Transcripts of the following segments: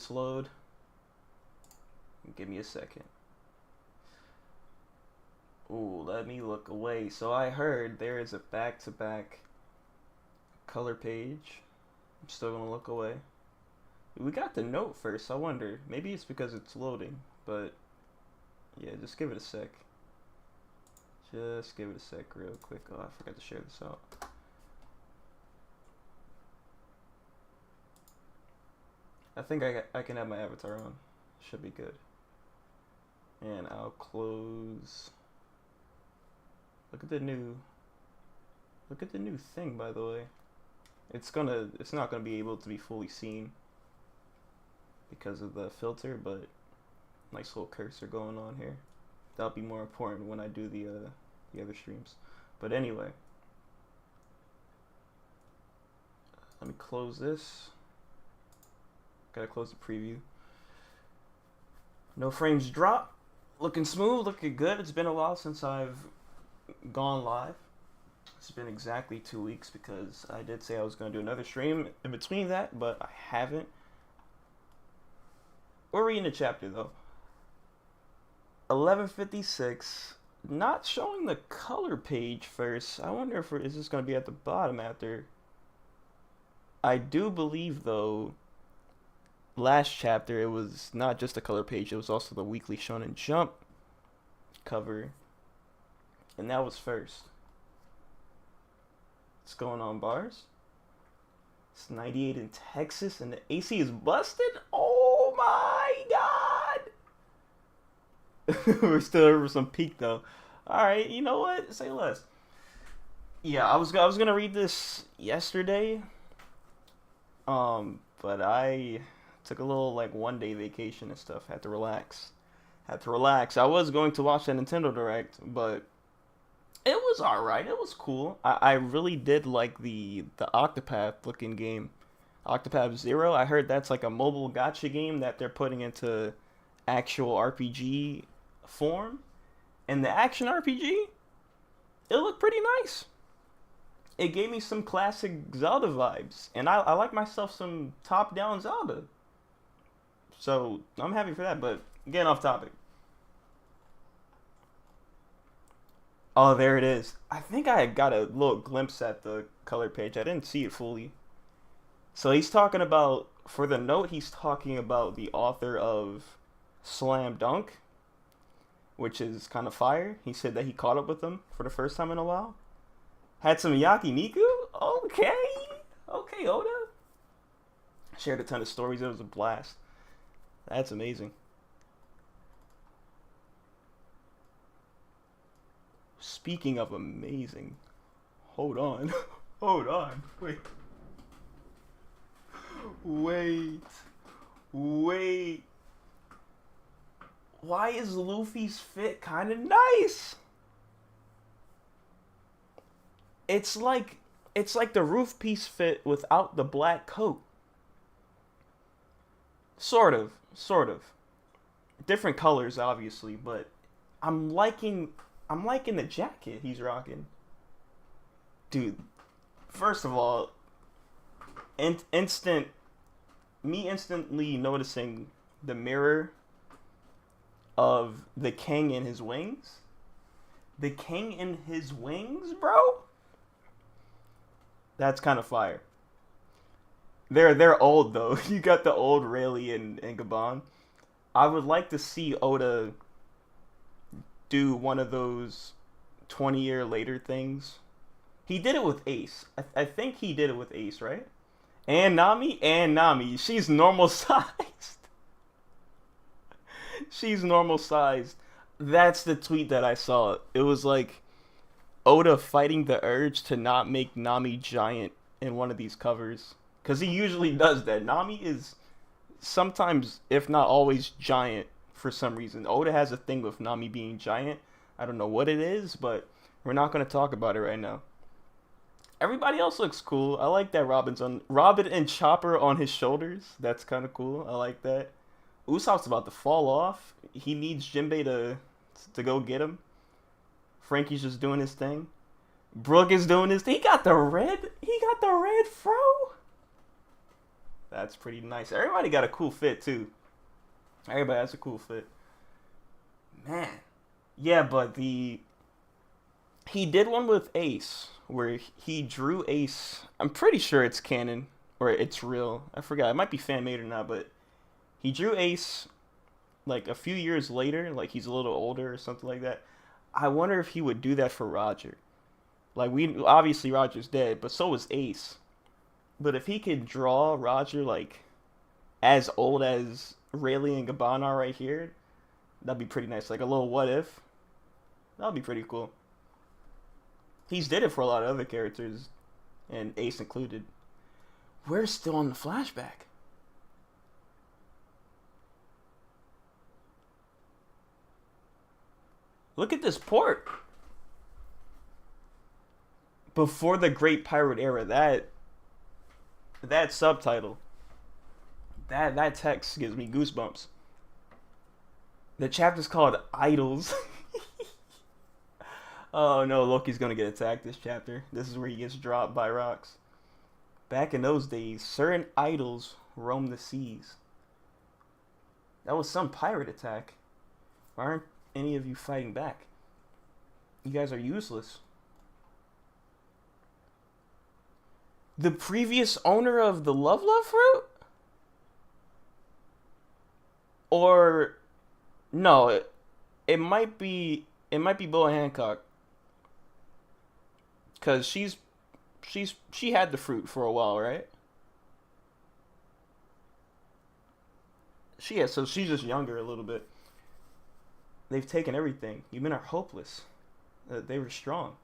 this load. Give me a second. Ooh, let me look away. So I heard there is a back-to-back color page. I'm still gonna look away. We got the note first. I wonder. Maybe it's because it's loading, but yeah, just give it a sec. Just give it a sec real quick. Oh, I forgot to share this out. I think I can have my avatar on. Should be good. And I'll close. Look at the new thing, by the way. It's not gonna be able to be fully seen because of the filter, but nice little cursor going on here. That'll be more important when I do the other streams. But anyway, let me close this. Gotta close the preview. No frames drop. Looking smooth, looking good. It's been a while since I've gone live. It's been exactly 2 weeks because I did say I was going to do another stream in between that, but I haven't. We're reading the chapter though. 11:56. Not showing the color page first. I wonder if is this going to be at the bottom after. I do believe though, last chapter it was not just a color page, it was also the Weekly Shonen Jump cover, and that was first. What's going on, bars? It's 98 in Texas and the AC is busted. Oh my god. We're still over some peak though. All right, you know what, say less. Yeah, I was gonna read this yesterday, but I took a little like 1-day vacation and stuff. Had to relax. I was going to watch the Nintendo Direct, but it was alright. It was cool. I really did like the Octopath looking game. Octopath Zero. I heard that's like a mobile gacha game that they're putting into actual RPG form. And the action RPG, it looked pretty nice. It gave me some classic Zelda vibes. And I like myself some top-down Zelda. So I'm happy for that, but getting off topic. Oh, there it is. I think I got a little glimpse at the color page. I didn't see it fully. So he's talking about, for the note, he's talking about the author of Slam Dunk, which is kind of fire. He said that he caught up with them for the first time in a while. Had some yakiniku? Okay. Okay, Oda. Shared a ton of stories. It was a blast. That's amazing. Speaking of amazing, hold on. Hold on. Wait. Why is Luffy's fit kind of nice? It's like the roof piece fit without the black coat. Sort of. Different colors, obviously, but I'm liking the jacket he's rocking. Dude, first of all, instantly noticing the mirror of the king in his wings. The king in his wings, bro? That's kind of fire. They're old though. You got the old Rayleigh and Gabon. I would like to see Oda do one of those 20-year later things. He did it with Ace. I think he did it with Ace, right? And Nami. She's normal sized. She's normal sized. That's the tweet that I saw. It was like Oda fighting the urge to not make Nami giant in one of these covers. Because he usually does that. Nami is sometimes, if not always, giant for some reason. Oda has a thing with Nami being giant. I don't know what it is, but we're not going to talk about it right now. Everybody else looks cool. I like that Robin and Chopper on his shoulders. That's kind of cool. I like that. Usopp's about to fall off. He needs Jinbei to go get him. Frankie's just doing his thing. Brook is doing his thing. He got the red fro. That's pretty nice. Everybody got a cool fit too. Everybody has a cool fit. Man. Yeah, but the he did one with Ace where he drew Ace. I'm pretty sure it's canon or it's real. I forgot. It might be fan made or not, but he drew Ace like a few years later, like he's a little older or something like that. I wonder if he would do that for Roger. Like we obviously Roger's dead, but so was Ace. But if he could draw Roger like as old as Rayleigh and Gaban are right here, that'd be pretty nice. Like a little what if. That'd be pretty cool. He's did it for a lot of other characters, and Ace included. We're still on the flashback. Look at this port. Before the Great Pirate Era, that subtitle, that text gives me goosebumps. The chapter's called Idols. Oh no, Loki's gonna get attacked this chapter. This is where he gets dropped by rocks. Back in those days, certain idols roamed the seas. That was some pirate attack. Why aren't any of you fighting back? You guys are useless. The previous owner of the Love fruit? Or no, it might be Boa Hancock. Cause she had the fruit for a while, right? So she's just younger a little bit. They've taken everything. You men are hopeless. They were strong.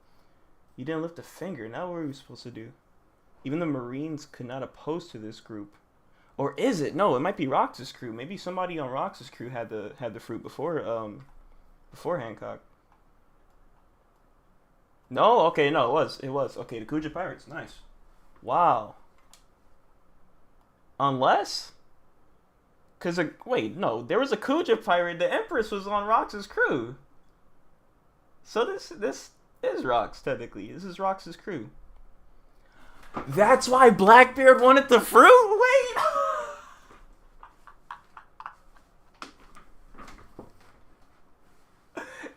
You didn't lift a finger. Now what are we supposed to do? Even the Marines could not oppose to this group. Or is it? No, it might be Rox's crew. Maybe somebody on Rox's crew had the fruit before Hancock. No, okay, no, it was. Okay, the Kuja Pirates, nice. Wow. Unless, wait, no, there was a Kuja pirate. The Empress was on Rox's crew. So this is Rox technically. This is Rox's crew. That's why Blackbeard wanted the fruit. Wait.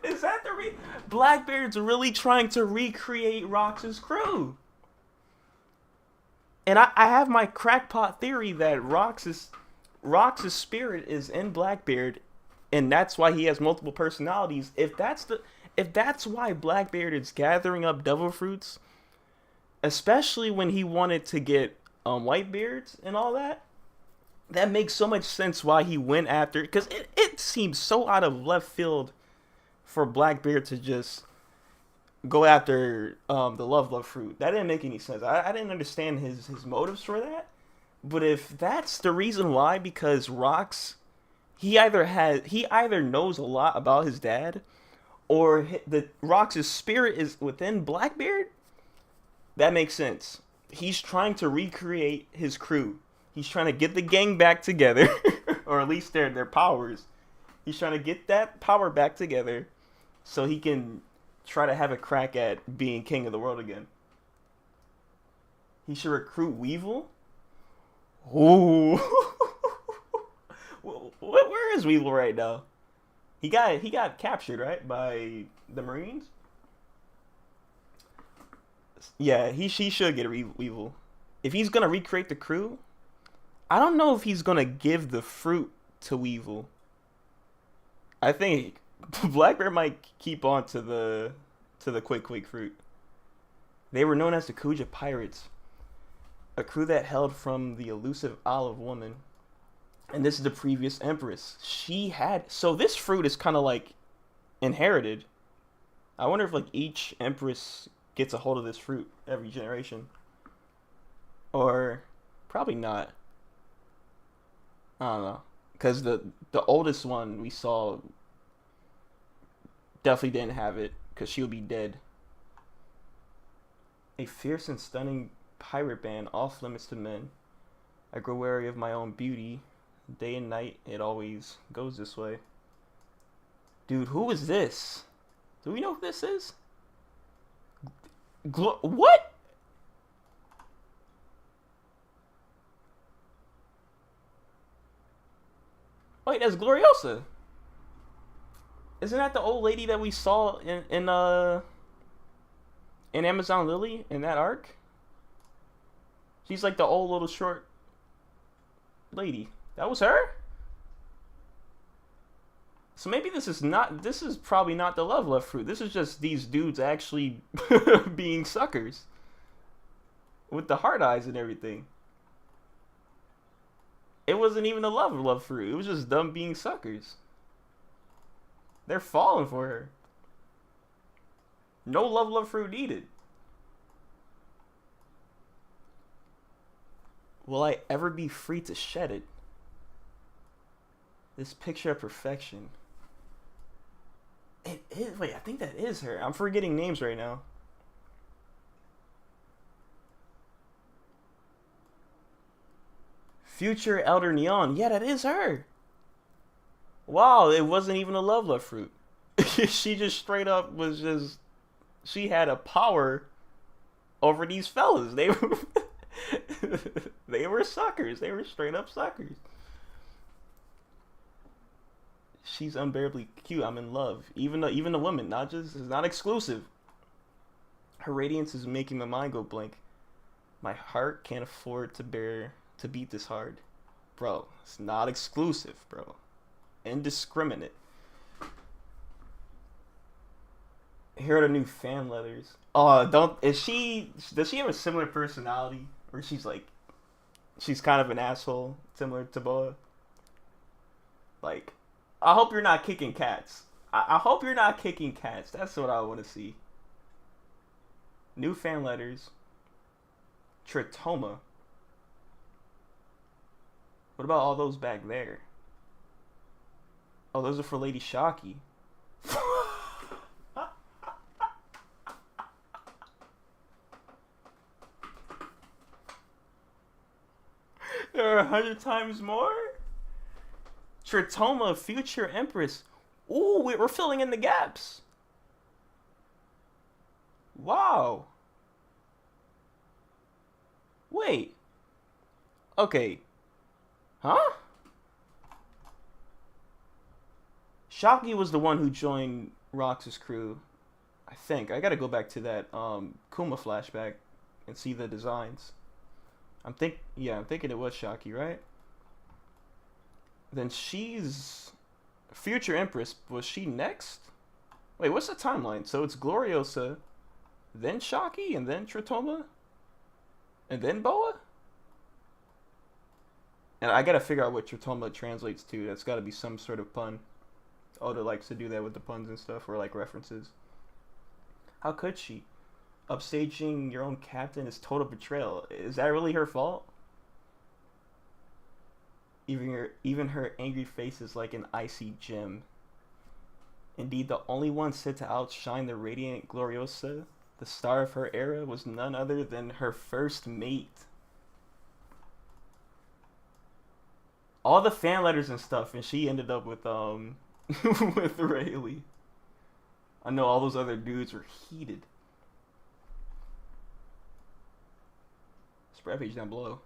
Is that Blackbeard's really trying to recreate Rox's crew? And I have my crackpot theory that Rox's spirit is in Blackbeard, and that's why he has multiple personalities. If that's why Blackbeard is gathering up devil fruits, especially when he wanted to get Whitebeards and all that, that makes so much sense why he went after. Because it seems so out of left field for Blackbeard to just go after the love fruit. That didn't make any sense. I didn't understand his motives for that. But if that's the reason why, because Rox, he either knows a lot about his dad, or Rox's spirit is within Blackbeard, that makes sense. He's trying to recreate his crew. He's trying to get the gang back together, or at least their powers. He's trying to get that power back together so he can try to have a crack at being king of the world again. He should recruit Weevil. Ooh. Where is Weevil right now? He got captured, right, by the Marines? Yeah, he should get a Weevil. If he's gonna recreate the crew, I don't know if he's gonna give the fruit to Weevil. I think Blackbeard might keep on to the Quake fruit. They were known as the Kuja Pirates, a crew that hailed from the elusive Isle of Woman. And this is the previous Empress. So this fruit is kind of like inherited. I wonder if like each Empress gets a hold of this fruit every generation. Or probably not. I don't know. Because the oldest one we saw definitely didn't have it, because she would be dead. A fierce and stunning pirate band off limits to men. I grow wary of my own beauty. Day and night, it always goes this way. Dude, who is this? Do we know who this is? What? Wait, that's Gloriosa. Isn't that the old lady that we saw in Amazon Lily in that arc? She's like the old little short lady. That was her? So maybe this is probably not the love fruit. This is just these dudes actually being suckers. With the hard eyes and everything. It wasn't even the love fruit. It was just them being suckers. They're falling for her. No love fruit needed. Will I ever be free to shed it? This picture of perfection. It is. Wait, I think that is her. I'm forgetting names right now. Future Elder Neon. Yeah, that is her. Wow, it wasn't even a love fruit. She just straight up was just. She had a power over these fellas. They were. They were suckers. They were straight up suckers. She's unbearably cute. I'm in love. Even the woman, not just, it's not exclusive. Her radiance is making my mind go blank. My heart can't afford to beat this hard. Bro, it's not exclusive, bro. Indiscriminate. Here are the new fan letters. Oh, does she have a similar personality? Or she's kind of an asshole, similar to Boa? Like, I hope you're not kicking cats. I hope you're not kicking cats. That's what I want to see. New fan letters. Tritoma. What about all those back there? Oh, those are for Lady Shocky. There are 100 times more? Tritoma, future Empress. Ooh, we're filling in the gaps. Wow. Wait. Okay. Huh? Shocky was the one who joined Rox's crew. I think. I gotta go back to that Kuma flashback and see the designs. I'm thinking it was Shocky, right? Then she's future Empress. Was she next? Wait, what's the timeline? So it's Gloriosa, then Shocky, and then Tritoma, and then Boa? And I gotta figure out what Tritoma translates to. That's gotta be some sort of pun. Oda likes to do that with the puns and stuff, or like references. How could she? Upstaging your own captain is total betrayal. Is that really her fault? Even her angry face is like an icy gem. Indeed, the only one set to outshine the radiant Gloriosa, the star of her era, was none other than her first mate. All the fan letters and stuff, and she ended up with with Rayleigh. I know all those other dudes were heated. Spread page down below.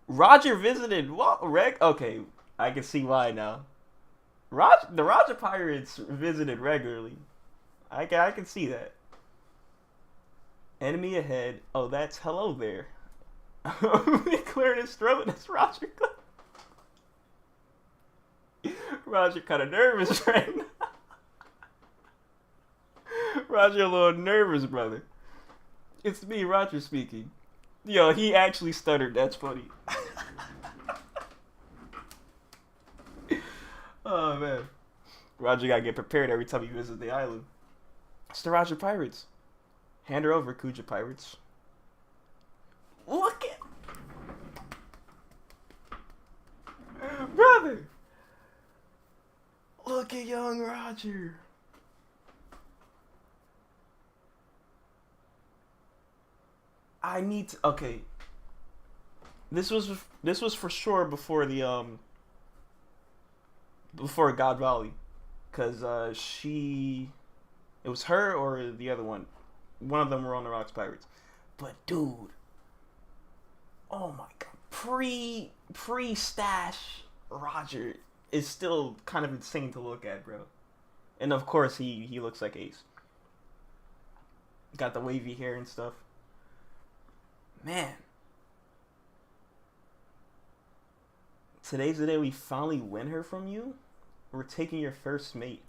Roger visited what? Okay, I can see why now. The Roger Pirates visited regularly. I can see that. Enemy ahead. Oh, that's hello there. Clearing his throat. That's Roger. Roger kind of nervous right now. Roger a little nervous, brother. It's me, Roger speaking. Yo, he actually stuttered. That's funny. Oh, man. Roger gotta get prepared every time he visits the island. It's the Roger Pirates. Hand her over, Kuja Pirates. Look at... Brother! Look at young Roger. I need to... Okay. This was for sure before the, before God Valley. Because, it was her or the other one. One of them were on the Rocks Pirates. But, dude. Oh, my God. Pre-stash Roger is still kind of insane to look at, bro. And of course, he looks like Ace. Got the wavy hair and stuff. Man. Today's the day we finally win her from you? We're taking your first mate.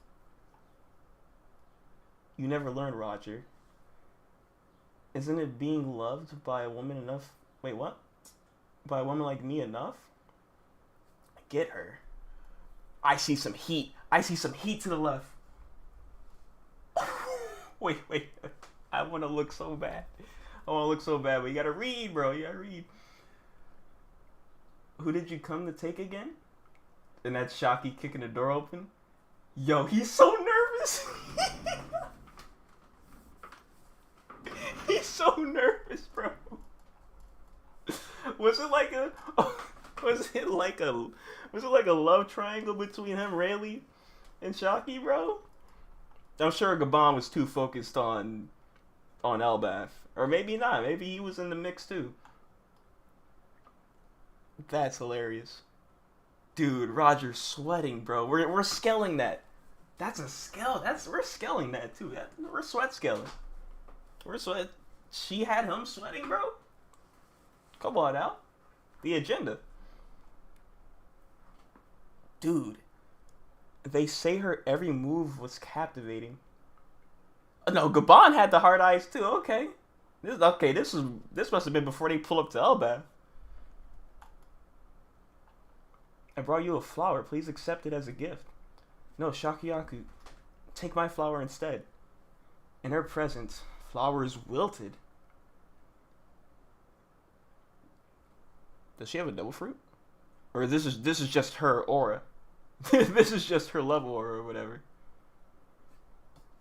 You never learned, Roger. Isn't it being loved by a woman enough? Wait, what? By a woman like me enough? Get her. I see some heat. I see some heat to the left. Wait. I want to look so bad. But you gotta read, bro. You gotta read. Who did you come to take again? And that's Shocky kicking the door open. Yo, he's so nervous. He's so nervous, bro. Was it like a love triangle between him, Rayleigh, and Shocky, bro? I'm sure Gabon was too focused on Elbath. Or maybe not. Maybe he was in the mix too. That's hilarious. Dude, Roger's sweating, bro. We're scaling that. That's a scale. We're scaling that too. We're sweat scaling. We're sweat. She had him sweating, bro. Come on now. The agenda. Dude. They say her every move was captivating. No, Gabon had the hard eyes too. Okay. This must have been before they pull up to Elbath. I brought you a flower. Please accept it as a gift. No, Shakiyaku. Take my flower instead. In her presence, flowers wilted. Does she have a double fruit? Or this is just her aura? This is just her level or whatever.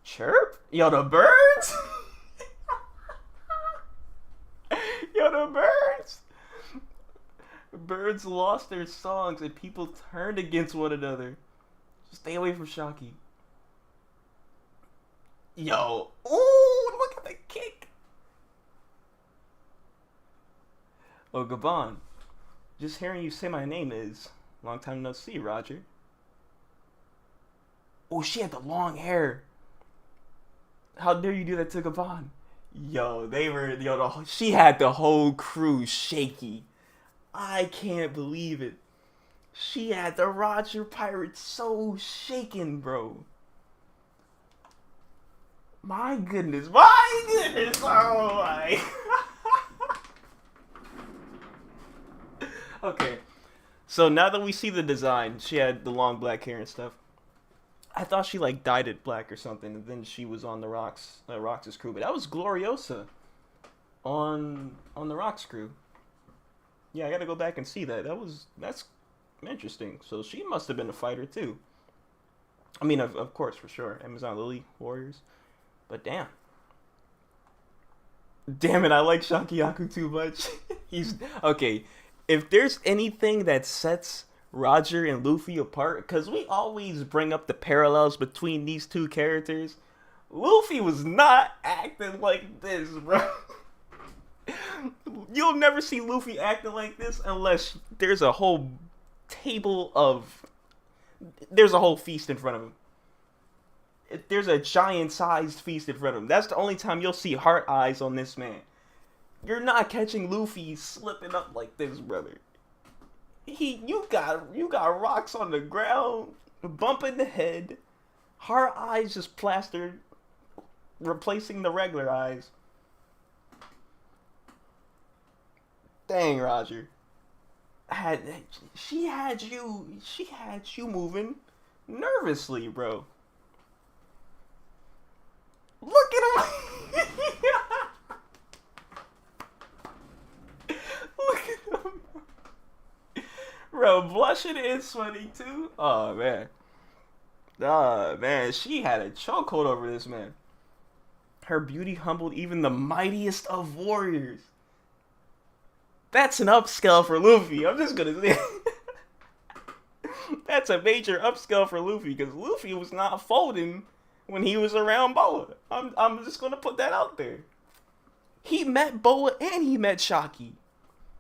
Chirp? Yo, the birds? Yo, the birds! Birds lost their songs and people turned against one another. Stay away from Shocky. Yo. Ooh, look at the kick. Oh, Gabon. Just hearing you say my name is long time no see, Roger. Oh, she had the long hair. How dare you do that to Gabon? Yo, she had the whole crew shaky. I can't believe it. She had the Roger Pirate so shaken, bro. My goodness. Oh my. Okay. So now that we see the design, she had the long black hair and stuff. I thought she like dyed it black or something, and then she was on the Rox's crew. But that was Gloriosa on the Rox crew. Yeah, I gotta go back and see that. That's interesting. So she must have been a fighter too. I mean, of course, for sure. Amazon Lily Warriors. But damn. Damn it, I like Shakiyaku too much. He's okay. If there's anything that sets Roger and Luffy apart, because we always bring up the parallels between these two characters, Luffy was not acting like this, bro. You'll never see Luffy acting like this unless there's a whole feast in front of him. There's a giant-sized feast in front of him. That's the only time you'll see heart eyes on this man. You're not catching Luffy slipping up like this, brother. You got rocks on the ground, bumping the head, heart eyes just plastered, replacing the regular eyes. Dang, Roger. She had you moving nervously, bro. Look at him. Look at him. Bro, blushing and sweating too. Oh man. She had a chokehold over this man. Her beauty humbled even the mightiest of warriors. That's an upscale for Luffy. I'm just gonna say. That's a major upscale for Luffy, because Luffy was not folding when he was around Boa. I'm just gonna put that out there. He met Boa and he met Shocky.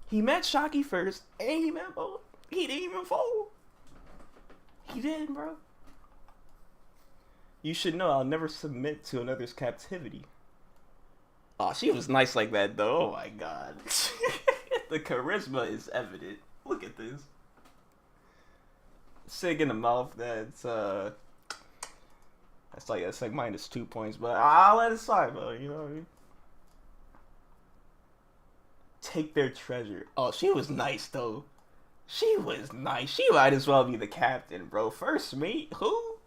He met Shocky first and he met Boa. He didn't even fold. You didn't, bro. You should know I'll never submit to another's captivity. Oh, she was nice like that, though. Oh my god. The charisma is evident. Look at this. Sig in the mouth, that's like -2 points, but I'll let it slide, bro. You know what I mean? Take their treasure. Oh, she was nice though. She was nice. She might as well be the captain, bro. First mate, who?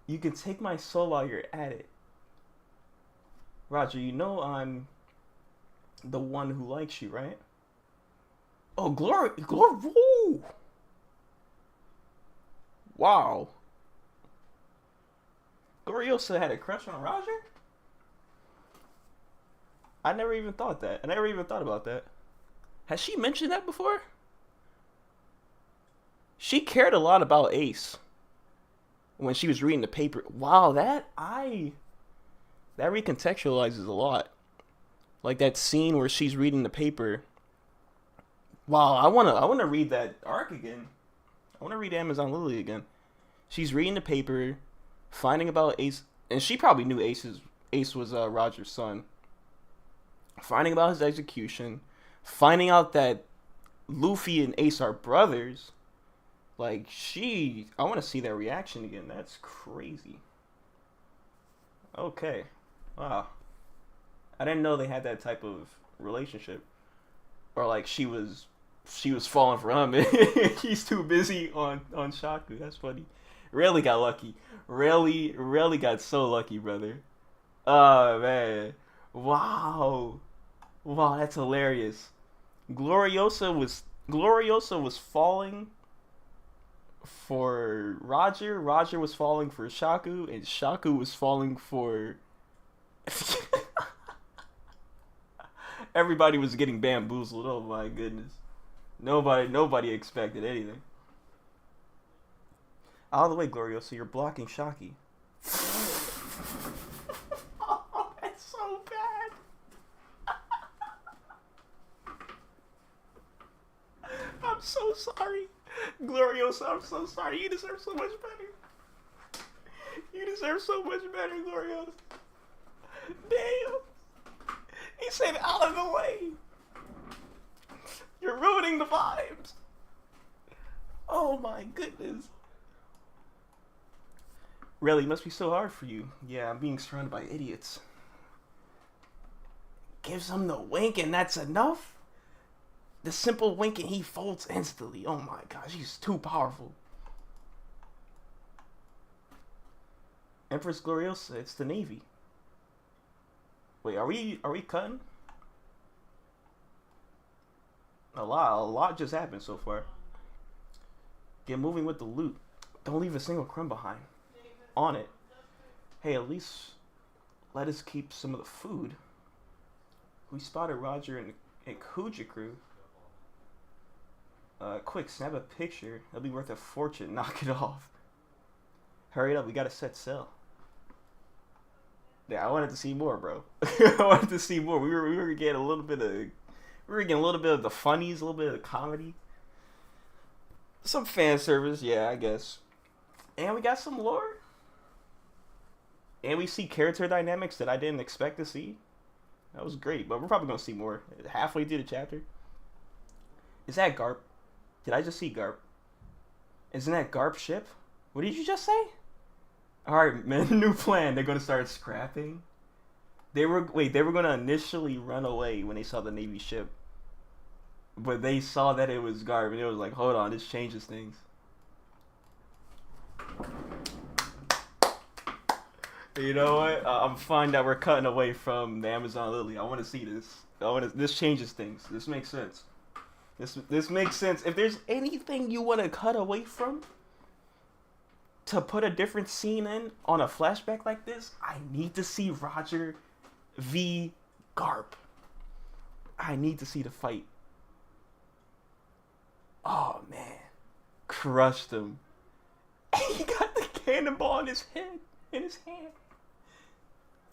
You can take my soul while you're at it. Roger, you know I'm the one who likes you, right? Oh, glory, woo! Wow. Gloriosa had a crush on Roger? I never even thought that. I never even thought about that. Has she mentioned that before? She cared a lot about Ace when she was reading the paper. Wow, that recontextualizes a lot. Like that scene where she's reading the paper. Wow, I wanna read that arc again. I wanna read Amazon Lily again. She's reading the paper, finding about Ace, and she probably knew Ace was Roger's son. Finding about his execution, finding out that Luffy and Ace are brothers. Like, I want to see that reaction again. That's crazy. Okay. Wow. I didn't know they had that type of relationship. Or like she was falling for him and he's too busy on Shaku. That's funny. Really got lucky. Really got so lucky, brother. Oh man. Wow. Wow, that's hilarious. Gloriosa was falling for Roger. Roger was falling for Shaku, and Shaku was falling for everybody was getting bamboozled. Oh my goodness. Nobody expected anything. Out of the way, Gloriosa, you're blocking Shaki. Oh, that's so bad. I'm so sorry. Gloriosa, I'm so sorry. You deserve so much better. You deserve so much better, Gloriosa. Damn. He said out of the way. You're ruining the vibes. Oh my goodness. Really, it must be so hard for you. Yeah, I'm being surrounded by idiots. Gives him the wink and that's enough? The simple wink and he folds instantly. Oh my gosh, he's too powerful. Empress Gloriosa, it's the Navy. Wait, are we cutting? A lot just happened so far. Get moving with the loot. Don't leave a single crumb behind. On it. Hey, at least let us keep some of the food. We spotted Roger and Kujiku. Quick, snap a picture. It'll be worth a fortune. Knock it off. Hurry up, we gotta set sail. Yeah, I wanted to see more, bro. I wanted to see more. We were getting a little bit of the funnies, a little bit of the comedy. Some fan service, yeah, I guess. And we got some lore. And we see character dynamics that I didn't expect to see. That was great, but we're probably going to see more. Halfway through the chapter. Is that Garp? Did I just see Garp? Isn't that Garp's ship? What did you just say? Alright, man, new plan. They're going to start scrapping. They were going to initially run away when they saw the Navy ship. But they saw that it was Garp, and it was like, hold on, this changes things. You know what? I'm fine that we're cutting away from the Amazon Lily. I want to see this. This changes things. This makes sense. This makes sense. If there's anything you want to cut away from to put a different scene in on a flashback like this, I need to see Roger v. Garp. I need to see the fight. Oh man, crushed him. He got the cannonball in his hand.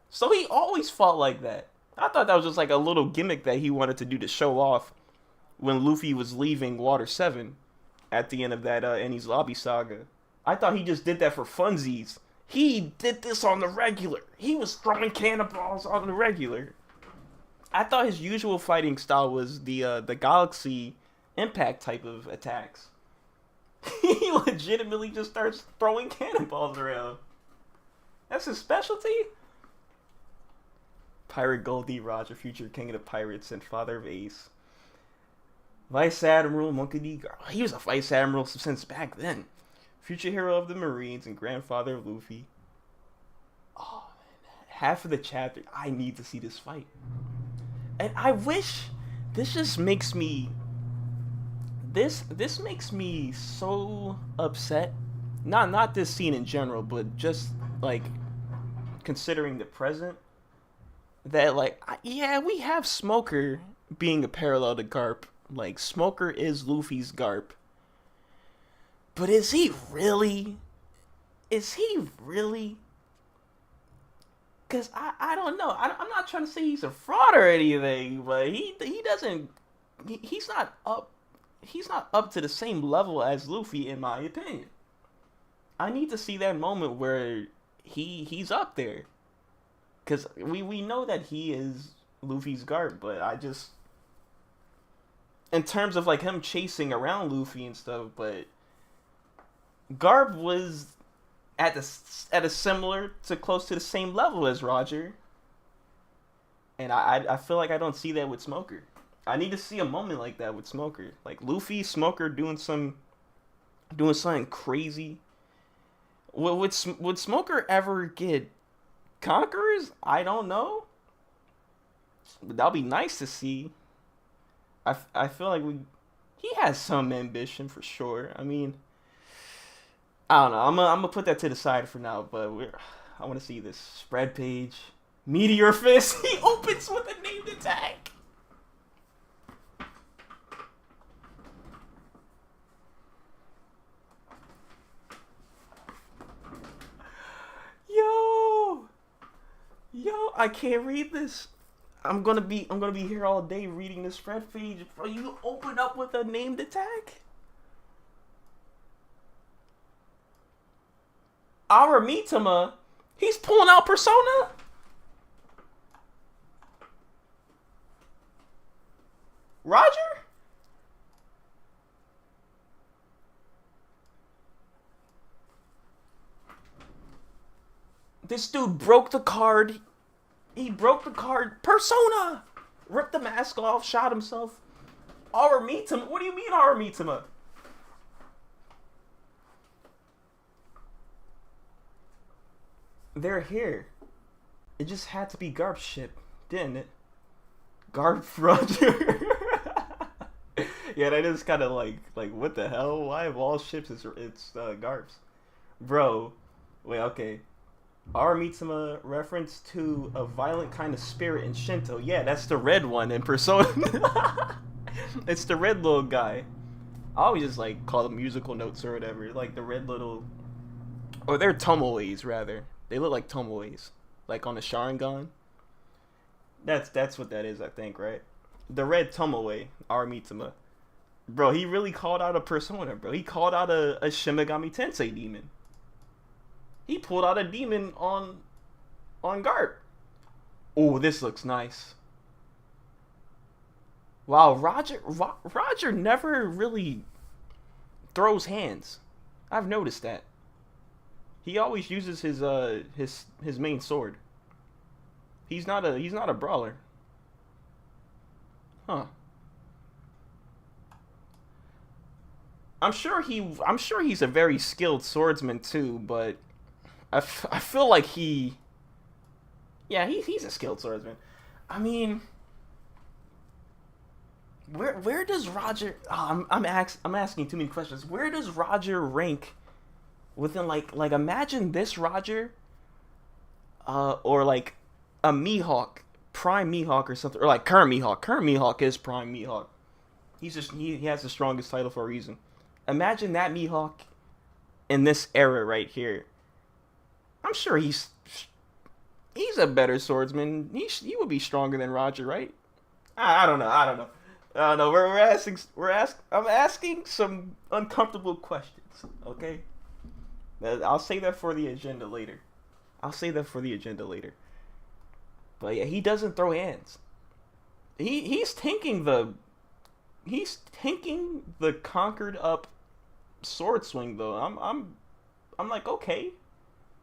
So he always fought like that. I thought that was just like a little gimmick that he wanted to do to show off when Luffy was leaving Water 7. at the end of that Enies Lobby saga. I thought he just did that for funsies. He did this on the regular. He was throwing cannonballs on the regular. I thought his usual fighting style was the Galaxy Impact type of attacks. He legitimately just starts throwing cannonballs around. That's his specialty? Pirate Goldie, Roger, future king of the pirates and father of Ace. Vice Admiral Monkey D. He was a Vice Admiral since back then. Future hero of the Marines and grandfather of Luffy. Oh, man. Half of the chapter, I need to see this fight. And I wish, this just makes me, this makes me so upset. Not this scene in general, but just, like, considering the present. That, like, yeah, we have Smoker being a parallel to Garp. Like, Smoker is Luffy's Garp. But is he really? Is he really? Because I don't know. I'm not trying to say he's a fraud or anything, but he doesn't. He's not up. He's not up to the same level as Luffy, in my opinion. I need to see that moment where he's up there. Because we know that he is Luffy's Garp, but I just... In terms of, like, him chasing around Luffy and stuff, but... Garp was at a similar to close to the same level as Roger. And I feel like I don't see that with Smoker. I need to see a moment like that with Smoker. Like, Luffy, Smoker doing something crazy. Would Smoker ever get... Conquerors? I don't know. But that'll be nice to see. I feel like he has some ambition for sure. I mean, I don't know. I'm gonna put that to the side for now. But I want to see this spread page. Meteor Fist. He opens with a named attack. Yo, I can't read this. I'm gonna be here all day reading this spread page. Bro, you open up with a named attack? Our Mitama, he's pulling out Persona? Roger? This dude broke the card. He broke the card. Persona! Ripped the mask off, shot himself. Our Mitama? What do you mean Our Mitama? They're here. It just had to be Garp's ship, didn't it? Garp Roger. Yeah, that is kind of like what the hell? Why of all ships it's Garp's? Bro, wait, okay. Our Mitsuma reference to a violent kind of spirit in Shinto. Yeah, that's the red one in Persona. It's the red little guy. I always just like call them musical notes or whatever. Like the red little, or they're tomoes rather. They look like tomoes, like on the Sharingan. That's what that is, I think, right? The red tomoe, Our Mitsuma. Bro, he really called out a Persona, bro. He called out a Shimigami Tensei demon. He pulled out a demon on Garp. Oh, this looks nice. Wow, Roger never really throws hands. I've noticed that. He always uses his main sword. He's not a brawler. Huh. I'm sure he's a very skilled swordsman too, but I feel like he's a skilled swordsman. I mean, where does Roger? Oh, I'm asking too many questions. Where does Roger rank within like imagine this Roger, or like a Mihawk, Prime Mihawk or something, or like current Mihawk. Current Mihawk is Prime Mihawk. He has the strongest title for a reason. Imagine that Mihawk in this era right here. I'm sure he's a better swordsman. He would be stronger than Roger, right? I don't know. No, I'm asking some uncomfortable questions. Okay, I'll say that for the agenda later. I'll say that for the agenda later. But yeah, he doesn't throw hands. He's tanking the conquered up sword swing though. I'm like, okay,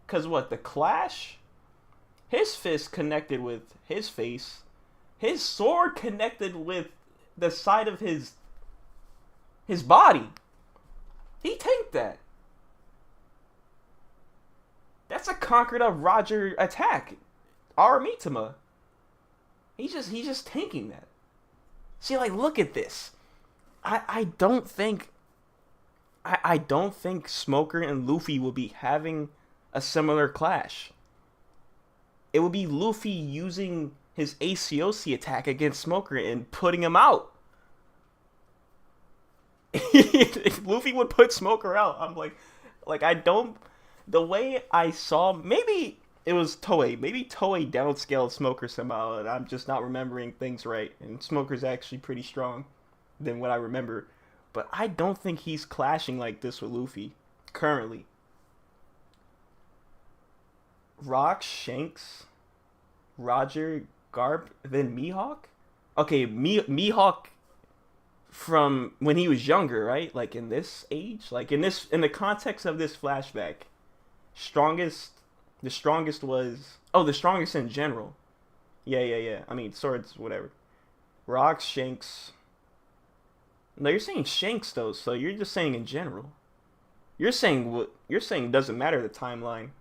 cause what, the clash? His fist connected with his face. His sword connected with the side of his body. He tanked that. That's a conquered up Roger attack. Aramitama. He's just tanking that. See, like, look at this. I don't think I don't think Smoker and Luffy will be having a similar clash. It would be Luffy using his ACOC attack against Smoker and putting him out. If Luffy would put Smoker out, I'm like I don't. The way I saw, maybe it was Toei. Maybe Toei downscaled Smoker somehow, and I'm just not remembering things right. And Smoker's actually pretty strong than what I remember. But I don't think he's clashing like this with Luffy currently. Rock, Shanks, Roger, Garp, then Mihawk? Okay, Mihawk from when he was younger, right? Like in this age? Like in the context of this flashback. Strongest the strongest was, oh, the strongest in general. Yeah. I mean swords, whatever. Rocks, Shanks. No, you're saying Shanks though, so you're just saying in general. You're saying doesn't matter the timeline.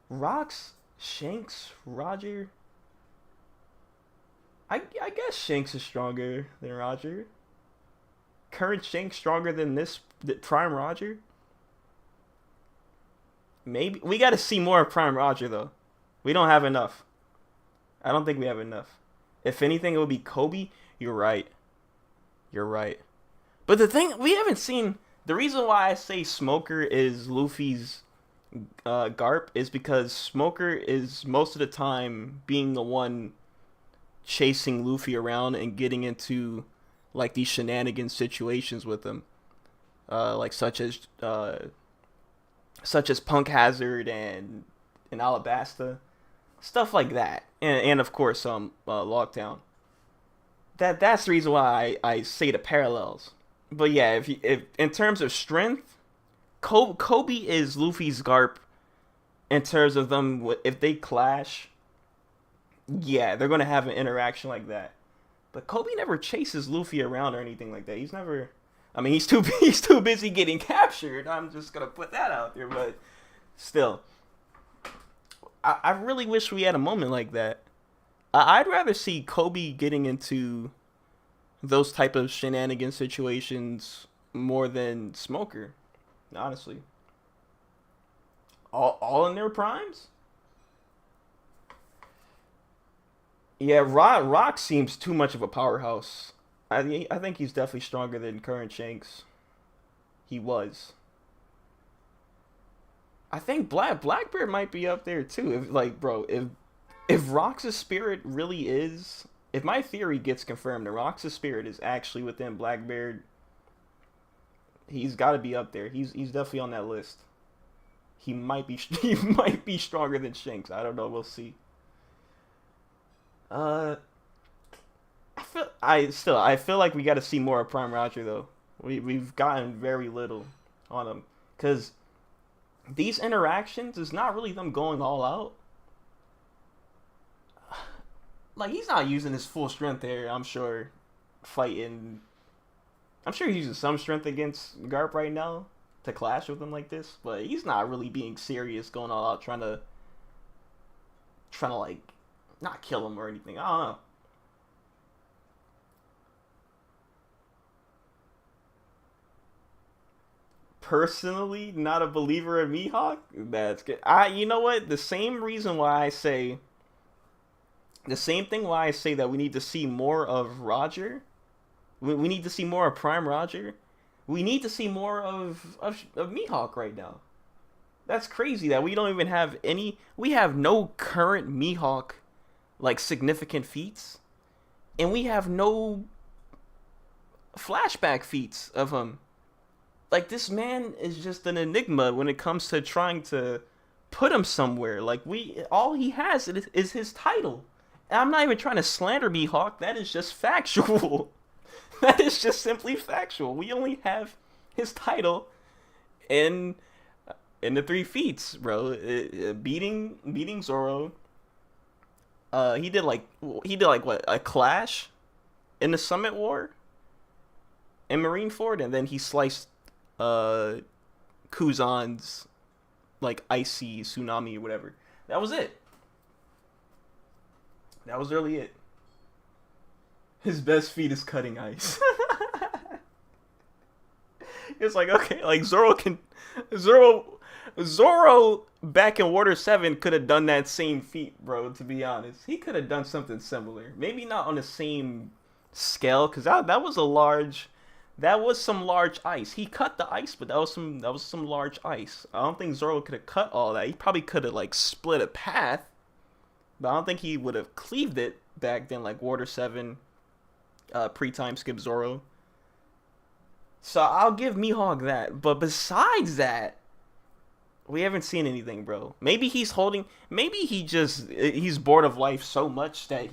Rocks, Shanks, Roger. I guess Shanks is stronger than Roger. Current Shanks stronger than this Prime Roger. Maybe we got to see more of Prime Roger though. We don't have enough. I don't think we have enough. If anything, it would be Kobe. You're right. You're right. But the thing we haven't seen. The reason why I say Smoker is Luffy's Garp is because Smoker is most of the time being the one chasing Luffy around and getting into like these shenanigan situations with him, like such as Punk Hazard and Alabasta, stuff like that, and of course Lockdown. That's the reason why I say the parallels. But yeah, if in terms of strength, Kobe is Luffy's Garp. In terms of them, if they clash, yeah, they're gonna have an interaction like that. But Kobe never chases Luffy around or anything like that. He's never. I mean, he's too busy getting captured. I'm just gonna put that out there, but still, I really wish we had a moment like that. I'd rather see Kobe getting into those type of shenanigan situations more than Smoker, honestly. All in their primes. Yeah, Rock seems too much of a powerhouse. I think he's definitely stronger than current Shanks. He was. I think Blackbeard might be up there too. If like, bro, if Rox's spirit really is, if my theory gets confirmed, and Rox's spirit is actually within Blackbeard, he's got to be up there. He's definitely on that list. He might be he might be stronger than Shanks. I don't know. We'll see. Uh, I feel like we got to see more of Prime Roger though. We've gotten very little on him because these interactions is not really them going all out. Like he's not using his full strength there. I'm sure fighting. I'm sure he's using some strength against Garp right now to clash with him like this, but he's not really being serious, going all out, trying to like not kill him or anything. I don't know. Personally, not a believer in Mihawk. That's good. You know what? The same thing why I say that we need to see more of Roger. We need to see more of Prime Roger. We need to see more of Mihawk right now. That's crazy that we don't even have any. We have no current Mihawk like significant feats. and we have no flashback feats of him. Like, this man is just an enigma when it comes to trying to put him somewhere. Like, we all he has is his title. And I'm not even trying to slander Mihawk. That is just factual. That is just simply factual. We only have his title in the three feats, bro. Beating Zoro. He did like what, a clash in the Summit War in Marineford, and then he sliced Kuzan's like icy tsunami or whatever. That was it. That was really it. His best feat is cutting ice. It's like, okay, like Zoro back in Water 7 could have done that same feat, bro, to be honest. He could have done something similar. Maybe not on the same scale, cuz that was some large ice. He cut the ice, but that was some large ice. I don't think Zoro could have cut all that. He probably could have like split a path, but I don't think he would have cleaved it back then like Water 7 pre-time skip Zoro. So I'll give Mihawk that. But besides that, we haven't seen anything, bro. Maybe he's bored of life so much that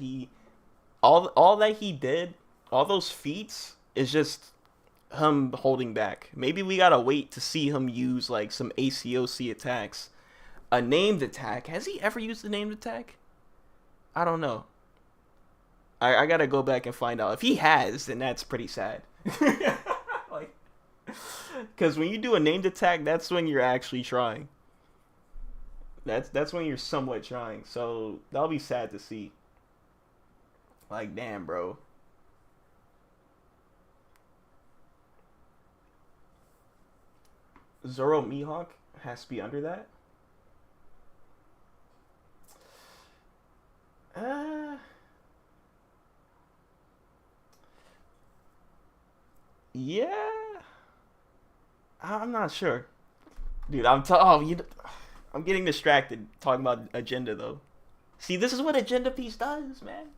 all that he did, all those feats is just him holding back. Maybe we gotta wait to see him use like some ACOC attacks. A named attack. Has he ever used a named attack? I don't know. I gotta go back and find out. If he has, then that's pretty sad. Like, because when you do a named attack, that's when you're actually trying. That's when you're somewhat trying. So that'll be sad to see. Like, damn, bro. Zoro Mihawk has to be under that. Yeah, I'm not sure, dude. I'm getting distracted talking about agenda though. See, this is what agenda piece does, man.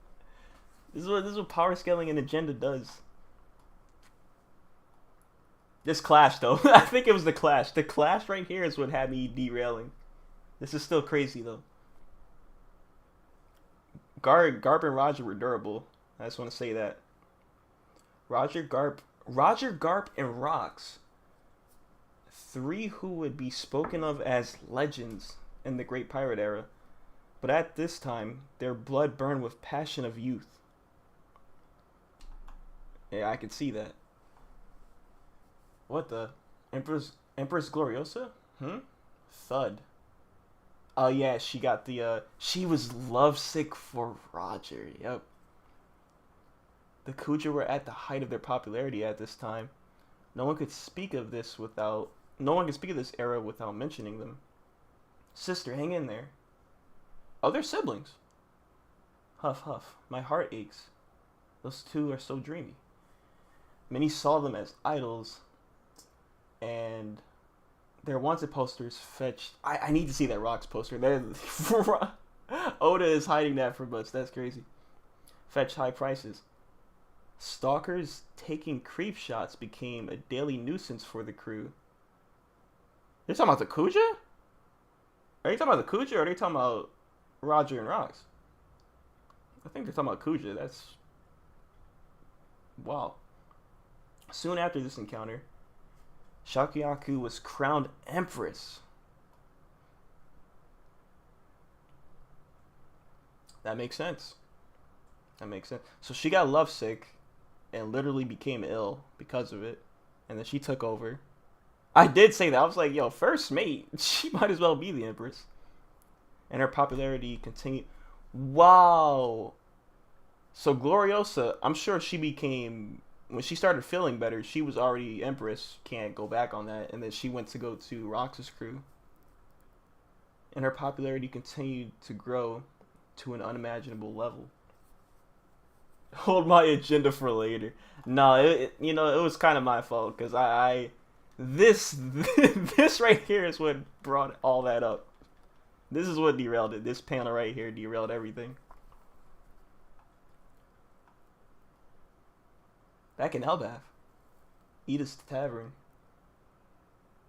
This is what power scaling and agenda does. This clash though, I think it was the clash. The clash right here is what had me derailing. This is still crazy though. Garp and Roger were durable. I just want to say that. Roger Garp, and Rocks. Three who would be spoken of as legends in the Great Pirate Era. But at this time, their blood burned with passion of youth. Yeah, I could see that. What the? Empress Gloriosa? Thud. Oh yeah, she got the she was lovesick for Roger. Yep. The Kuja were at the height of their popularity at this time. No one could speak of this era without mentioning them. Sister, hang in there. Oh, they're siblings. Huff huff. My heart aches. Those two are so dreamy. Many saw them as idols, and their wanted posters fetched. I need to see that Rocks poster. Oda is hiding that from us. That's crazy. Fetched high prices. Stalkers taking creep shots became a daily nuisance for the crew. They're talking about the Kuja? Are you talking about the Kuja or are they talking about Roger and Rocks? I think they're talking about Kuja. That's... wow. Soon after this encounter, Shakuyaku was crowned Empress. That makes sense. So she got lovesick and literally became ill because of it. And then she took over. I did say that. I was like, yo, first mate, she might as well be the Empress. And her popularity continued. Wow. So Gloriosa, I'm sure she became... when she started feeling better, she was already Empress. Can't go back on that. And then she went to go to Rox's crew. And her popularity continued to grow to an unimaginable level. Hold my agenda for later. No, it was kind of my fault because this right here is what brought all that up. This is what derailed it. This panel right here derailed everything. Back in Elbath, Ida's tavern,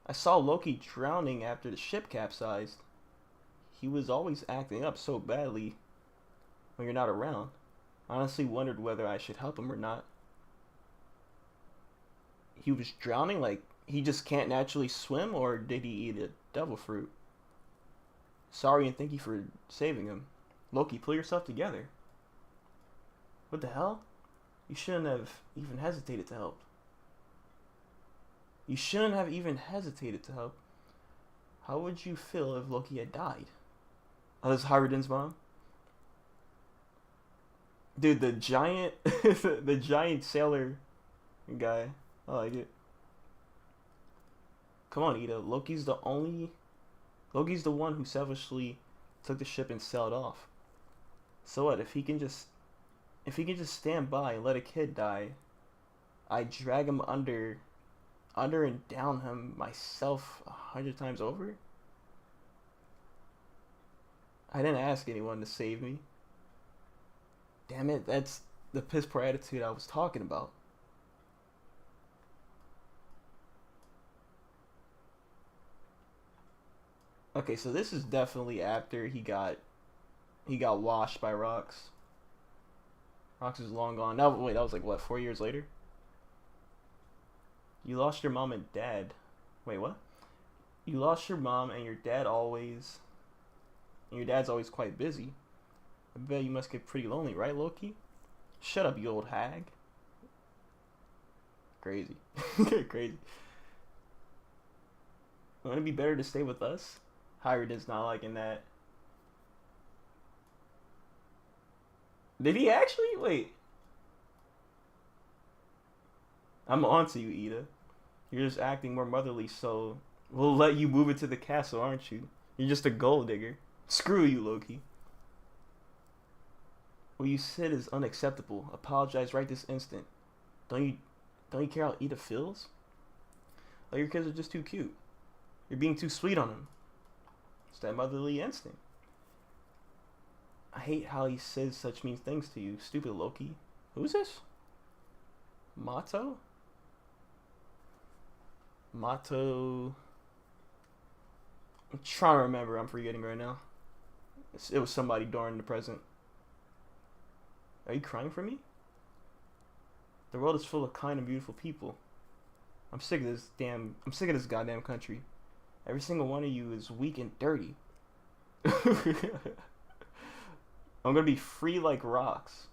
I saw Loki drowning after the ship capsized. He was always acting up so badly when you're not around. I honestly wondered whether I should help him or not. He was drowning, like he just can't naturally swim, or did he eat a devil fruit? Sorry and thank you for saving him. Loki, pull yourself together. What the hell? You shouldn't have even hesitated to help. You shouldn't have even hesitated to help. How would you feel if Loki had died? Oh, this is Hardin's mom? Dude, the giant, the giant sailor guy. I like it. Come on, Ida. Loki's the one who selfishly took the ship and sailed off. So what? If he can just stand by and let a kid die, I drag him under and down him myself 100 times over? I didn't ask anyone to save me. Damn it, that's the piss poor attitude I was talking about. Okay, so this is definitely after he got washed by rocks. Rocks is long gone. Now wait, that was like what, 4 years later? You lost your mom and dad. Wait, what? You lost your mom and your dad's always quite busy. I bet you must get pretty lonely, right, Loki? Shut up, you old hag. Crazy. Crazy. Wouldn't it be better to stay with us? Hired is not liking that. Did he actually? Wait. I'm on to you, Ida. You're just acting more motherly, so we'll let you move into the castle, aren't you? You're just a gold digger. Screw you, Loki. What you said is unacceptable. Apologize right this instant. Don't you care how Ida feels? Like your kids are just too cute. You're being too sweet on them. It's that motherly instinct. I hate how he says such mean things to you. Stupid Loki. Who's this? Mato? Mato. I'm trying to remember. I'm forgetting right now. It was somebody during the present. Are you crying for me? The world is full of kind and beautiful people. I'm sick of this goddamn country. Every single one of you is weak and dirty. I'm gonna be free like rocks.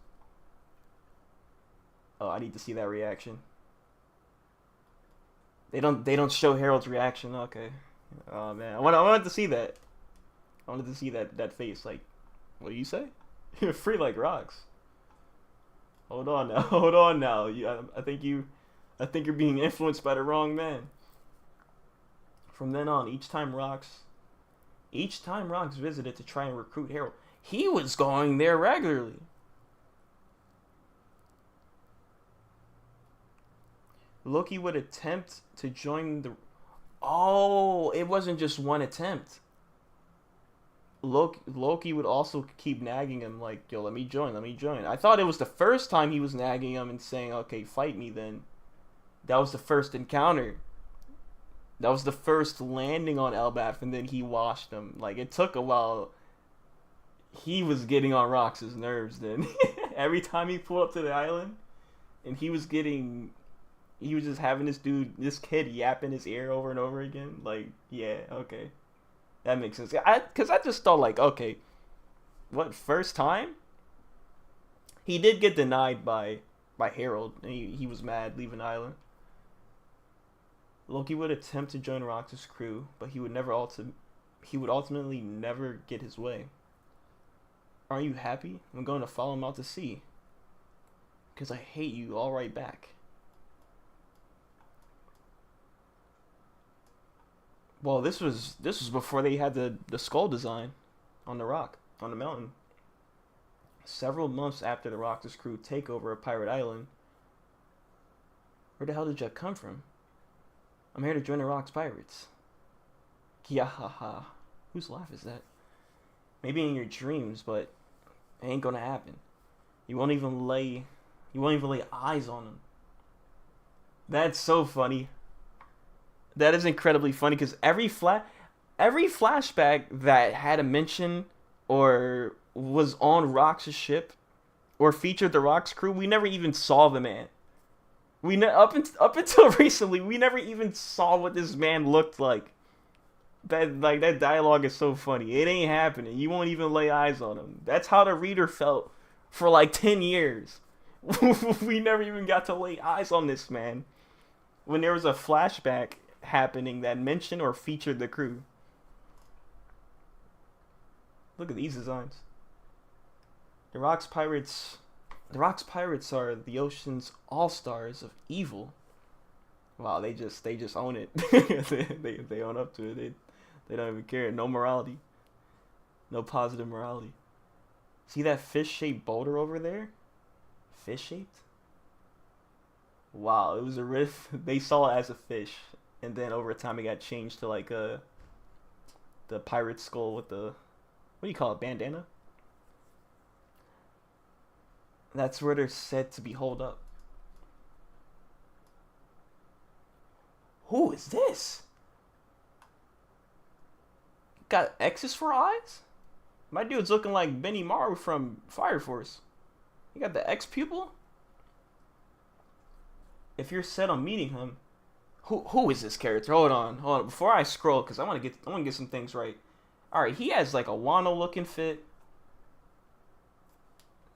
Oh, I need to see that reaction. They don't show Harold's reaction. Okay. Oh man, I wanted to see that. I wanted to see that face. Like, what do you say? You're free like rocks. Hold on now. Hold on now. I think you're being influenced by the wrong man. From then on, each time Rocks visited to try and recruit Harold, he was going there regularly. Loki would attempt to join the... Oh, it wasn't just one attempt. Loki would also keep nagging him like, yo, let me join. I thought it was the first time he was nagging him and saying, okay, fight me then. That was the first encounter. That was the first landing on Elbath, and then he washed him. Like, it took a while. He was getting on Rox's nerves then. Every time he pulled up to the island, and he was just having this kid yap in his ear over and over again. Like, yeah, okay. That makes sense. Because I just thought, like, okay, what, first time? He did get denied by Harold, and he was mad leaving the island. Loki would attempt to join Rox's crew, but he would ultimately never get his way. Aren't you happy? I'm going to follow him out to sea. Because I hate you all right back. Well, this was before they had the skull design on the rock, on the mountain. Several months after the Rox's crew take over a pirate island. Where the hell did you come from? I'm here to join the Rock's pirates. Kiahaha. Whose laugh is that? Maybe in your dreams, but it ain't gonna happen. You won't even lay eyes on him. That's so funny. That is incredibly funny because every flashback that had a mention or was on Rox's ship or featured the Rox crew, we never even saw the man. Up until recently, we never even saw what this man looked like. That dialogue is so funny. It ain't happening. You won't even lay eyes on him. That's how the reader felt for like 10 years. We never even got to lay eyes on this man when there was a flashback happening that mentioned or featured the crew. Look at these designs. The Rocks Pirates are the ocean's all-stars of evil. Wow, they just own it. they own up to it. They don't even care. No morality. No positive morality. See that fish-shaped boulder over there? Fish-shaped? Wow, it was a riff. They saw it as a fish, and then over time it got changed to like the pirate skull with the, what do you call it, bandana? That's where they're said to be holed up. Who is this? Got X's for eyes? My dude's looking like Benny Maru from Fire Force. You got the X pupil? If you're set on meeting him, who is this character? Hold on. Before I scroll, because I want to get some things right. All right, he has like a Wano looking fit.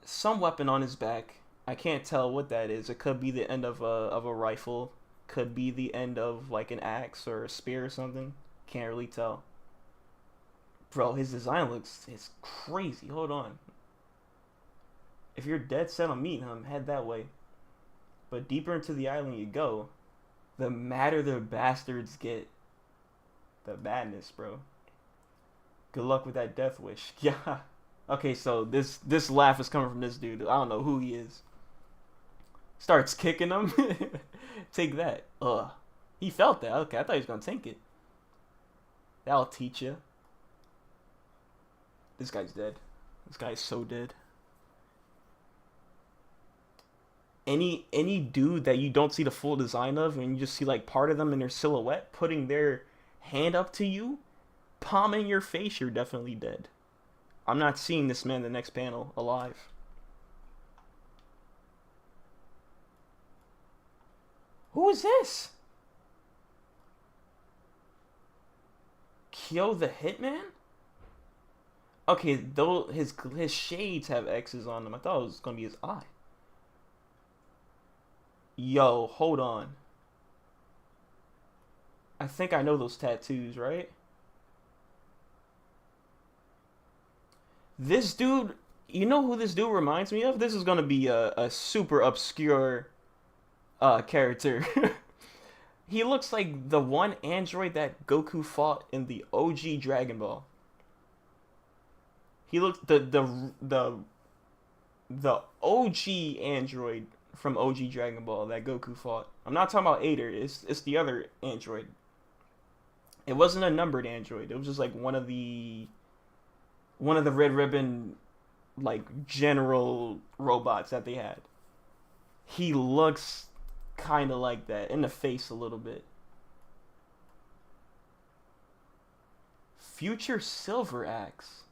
Some weapon on his back. I can't tell what that is. It could be the end of a rifle. Could be the end of like an axe or a spear or something. Can't really tell. Bro, his design it's crazy. Hold on. If you're dead set on meeting him, head that way. But deeper into the island you go, the madder the bastards get. The madness, bro. Good luck with that death wish. Yeah. Okay, so this laugh is coming from this dude. I don't know who he is. Starts kicking him. Take that. Ugh. He felt that. Okay, I thought he was gonna tank it. That'll teach you. This guy's dead. This guy's so dead. Any dude that you don't see the full design of and you just see like part of them in their silhouette putting their hand up to you, palm in your face, you're definitely dead. I'm not seeing this man in the next panel alive. Who is this? Kyo the Hitman? Okay, though his shades have X's on them. I thought it was gonna be his eye. Yo, hold on. I think I know those tattoos, right? This dude, you know who this dude reminds me of? This is gonna be a super obscure character. He looks like the one android that Goku fought in the OG Dragon Ball. He looks the OG android from OG Dragon Ball that Goku fought. I'm not talking about Ader. It's the other android. It wasn't a numbered android. It was just like one of the Red Ribbon like general robots that they had. He looks kind of like that in the face a little bit. Future Silver Axe.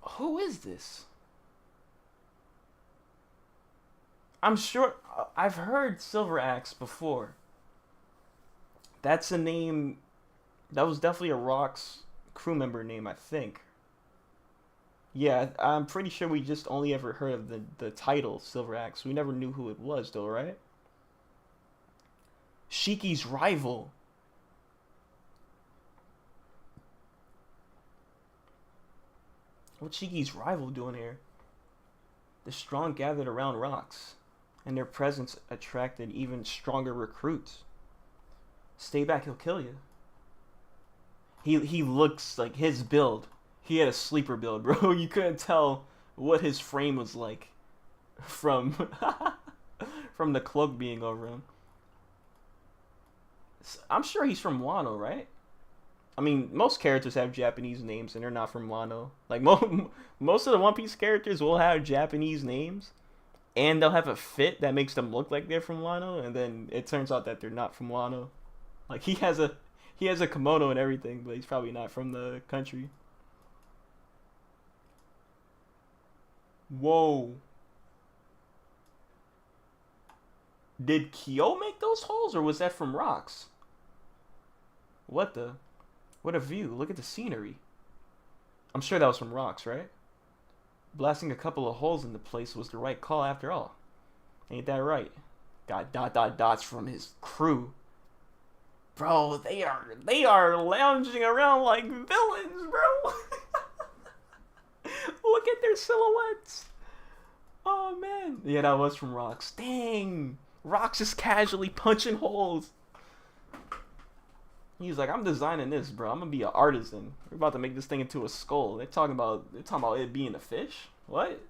Who is this? I'm sure I've heard Silver Axe before. That's a name. That was definitely a Rock's crew member name, I think. Yeah, I'm pretty sure we just only ever heard of the title Silver Axe. We never knew who it was, though, right? Shiki's rival. What's Shiki's rival doing here? The strong gathered around Rocks, and their presence attracted even stronger recruits. Stay back, he'll kill you. He looks like his build. He had a sleeper build, bro. You couldn't tell what his frame was like from from the cloak being over him. I'm sure he's from Wano, right? I mean, most characters have Japanese names and they're not from Wano. Like most of the One Piece characters will have Japanese names and they'll have a fit that makes them look like they're from Wano, and then it turns out that they're not from Wano. Like he has a kimono and everything, but he's probably not from the country. Whoa. Did Kyo make those holes, or was that from rocks? What the? What a view. Look at the scenery. I'm sure that was from rocks, right? Blasting a couple of holes in the place was the right call after all. Ain't that right? Got dot dot dots from his crew. Bro, they are lounging around like villains, bro. Look at their silhouettes. Oh man. Yeah, that was from rocks. Dang. Rocks just casually punching holes. He's like, I'm designing this, bro. I'm gonna be an artisan. We're about to make this thing into a skull. They're talking about it being a fish. What?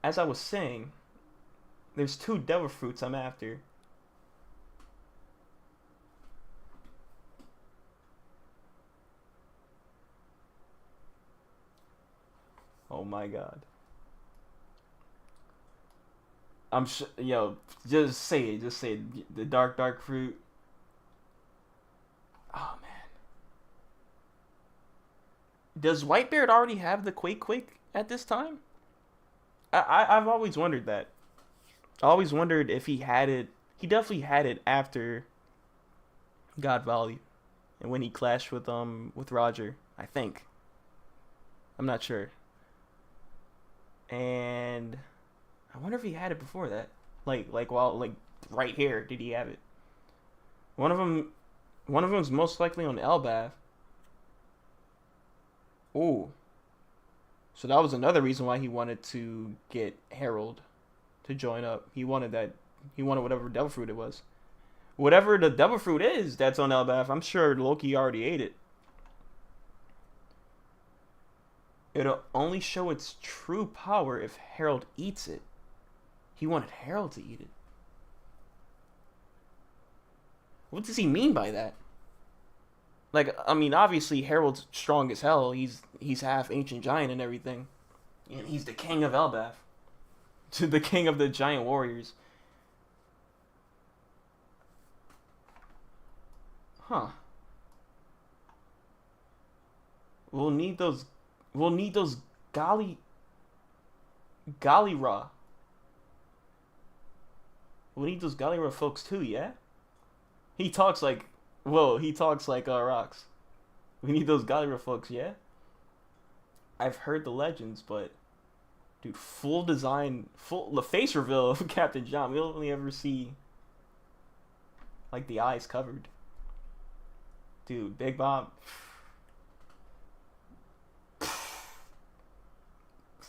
As I was saying, there's two devil fruits I'm after. Oh my god. Yo, just say it. Just say it. The dark fruit. Oh man. Does Whitebeard already have the Quake at this time? I've always wondered that. I always wondered if he had it. He definitely had it after God Value, and when he clashed with Roger, I think. I'm not sure. And I wonder if he had it before that. Like right here, did he have it? One of them's most likely on Elbath. Ooh. So that was another reason why he wanted to get Harold to join up. He wanted that. He wanted whatever devil fruit it was. Whatever the devil fruit is that's on Elbath, I'm sure Loki already ate it. It'll only show its true power if Harold eats it. He wanted Harold to eat it. What does he mean by that? Like, I mean, obviously Harold's strong as hell. He's half ancient giant and everything. And he's the king of Elbath. The king of the giant warriors. Huh. We'll need those golly Galira. We'll need those Galira folks too, yeah? He talks like rocks. We need those Galira folks, yeah? I've heard the legends, but dude, the face reveal of Captain John, we only ever see like the eyes covered. Dude, Big Mom.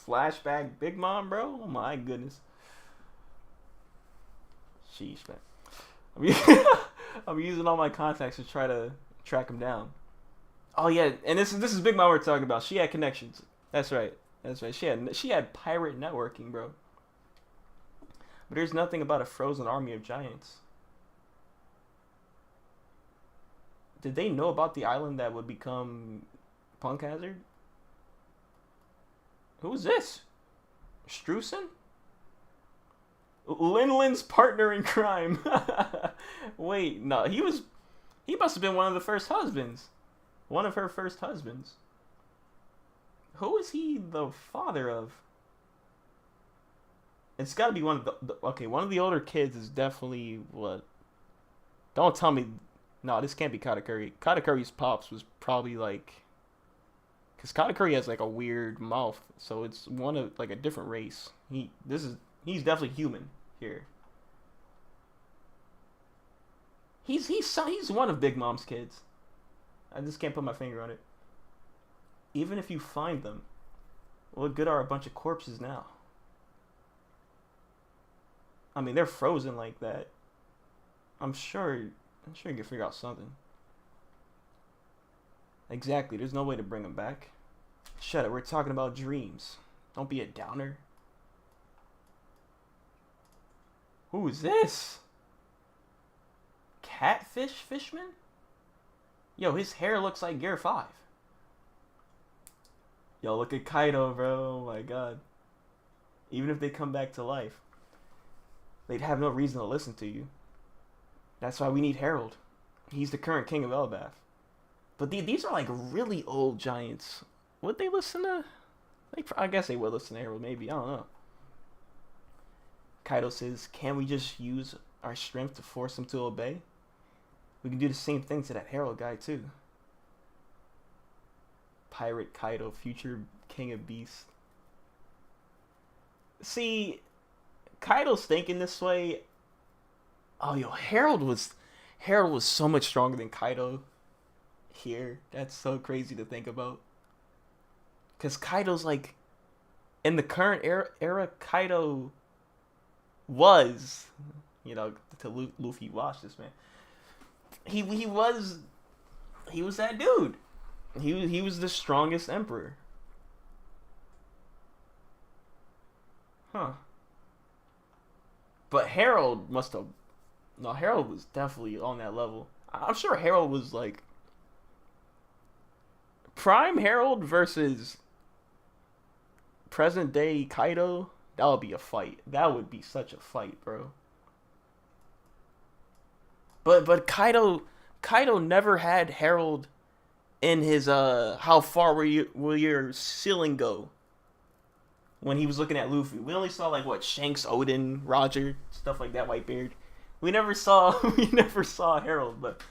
Flashback Big Mom, bro? Oh my goodness. Sheesh, man. I'm using all my contacts to try to track him down. Oh yeah, and this is Big Mom we're talking about. She had connections. That's right. That's right. She had pirate networking, bro. But there's nothing about a frozen army of giants. Did they know about the island that would become Punk Hazard? Who is this? Strusen? Linlin's partner in crime. Wait, no, he must have been one of the first husbands. One of her first husbands. Who is he the father of? It's got to be one of one of the older kids is definitely what? Don't tell me. No, this can't be Katakuri. Katakuri's pops was probably like, because Katakuri has like a weird mouth, so it's one of like a different race. He's definitely human here. He's one of Big Mom's kids. I just can't put my finger on it. Even if you find them, what good are a bunch of corpses now? I mean, they're frozen like that. I'm sure you can figure out something. Exactly, there's no way to bring them back. Shut it, we're talking about dreams. Don't be a downer. Who is this? Catfish Fishman? Yo, his hair looks like Gear 5. Yo, look at Kaido, bro. Oh my god. Even if they come back to life, they'd have no reason to listen to you. That's why we need Harold. He's the current king of Elbath. But these are like really old giants. Would they listen to? I guess they would listen to Harold. Maybe, I don't know. Kaido says, "Can we just use our strength to force them to obey? We can do the same thing to that Harold guy too." Pirate Kaido, future king of beasts. See, Kaido's thinking this way. Oh, yo, Harold was so much stronger than Kaido here. That's so crazy to think about. Cause Kaido's like, in the current era Kaido was, to Luffy watch this, man. He was that dude. He was the strongest emperor. Huh. But Harold must have. No, Harold was definitely on that level. I'm sure Harold was like Prime Harold versus present day Kaido. That would be a fight. That would be such a fight, bro. But Kaido never had Harold in his how far will your ceiling go? When he was looking at Luffy, we only saw like what Shanks, Odin, Roger, stuff like that. Whitebeard. We never saw Harold, but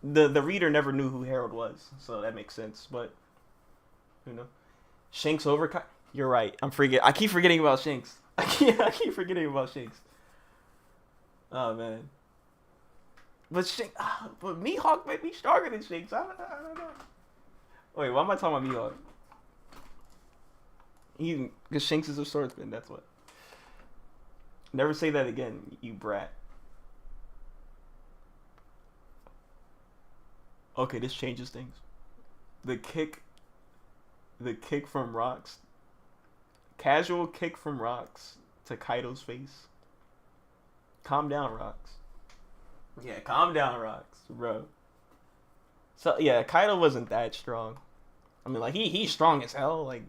the reader never knew who Harold was, so that makes sense. But Shanks over. You're right. I keep forgetting about Shanks. I keep forgetting about Shanks. Oh man. But Mihawk might be stronger than Shanks. I don't know. Wait, why am I talking about Mihawk? Because Shanks is a swordsman. That's what. Never say that again, you brat. Okay, this changes things. The kick from Rocks. Casual kick from Rocks to Kaido's face. Calm down, Rocks. Yeah, calm down, Rocks, bro. So yeah, Kaido wasn't that strong. I mean, like he's strong as hell. Like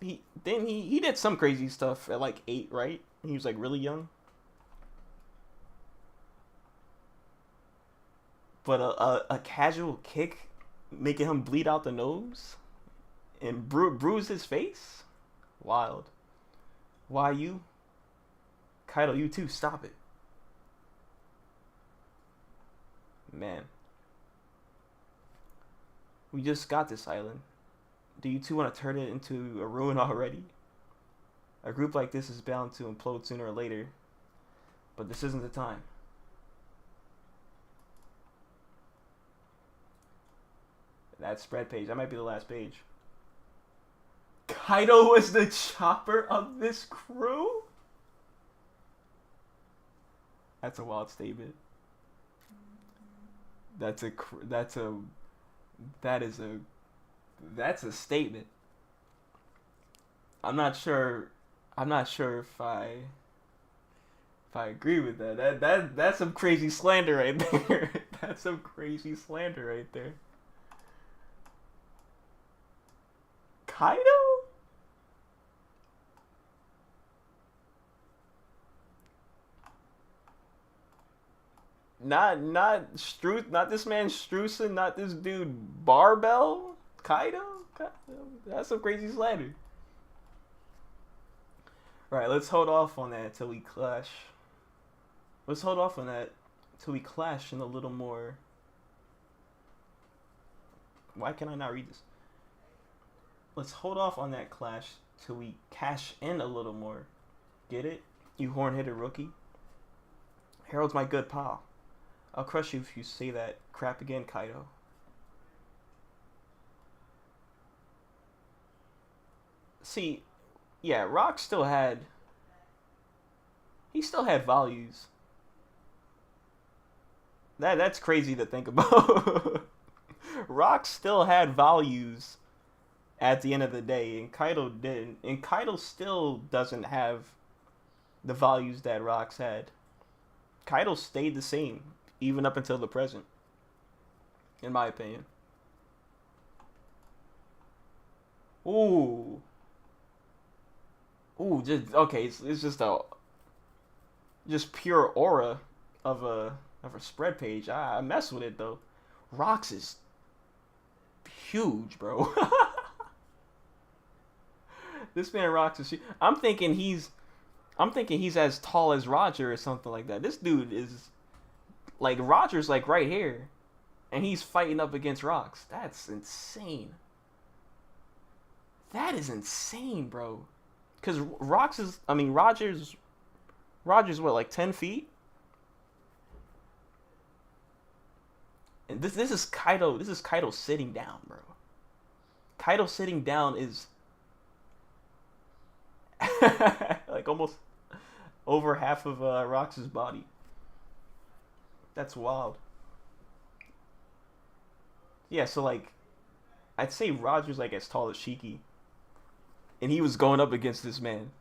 he did some crazy stuff at like 8, right? He was like really young. But a casual kick making him bleed out the nose and bruise his face? Wild. Why you? Kaido, you too. Stop it. Man. We just got this island. Do you two want to turn it into a ruin already? A group like this is bound to implode sooner or later. But this isn't the time. That spread page. That might be the last page. Kaido was the chopper of this crew? That's a wild statement. That's a statement. I'm not sure if I agree with that. That's some crazy slander right there. That's some crazy slander right there. Kaido? Not this man Strusen, not this dude Barbell. Kaido? That's some crazy slander. Right, let's hold off on that until we clash. Let's hold off on that till we clash in a little more. Why can I not read this? Let's hold off on that clash till we cash in a little more. Get it? You horn-headed rookie? Harold's my good pal. I'll crush you if you say that crap again, Kaido. See, yeah, Rock still had... He still had values. That's crazy to think about. Rock still had values at the end of the day, and Kaido didn't. And Kaido still doesn't have the values that Rock's had. Kaido stayed the same, even up until the present, in my opinion. Ooh. Ooh, just okay. It's just a just pure aura of a spread page. I mess with it though. Rocks is huge, bro. This man Rocks is huge. I'm thinking he's as tall as Roger or something like that. This dude is like Roger's like right here, and he's fighting up against Rocks. That's insane. That is insane, bro. Cause Rocks is, I mean, Roger's what, like 10 feet? And this is Kaido. This is Kaido sitting down, bro. Kaido sitting down is like almost over half of Rox's body. That's wild. Yeah, so like I'd say Roger's like as tall as Shiki, and he was going up against this man.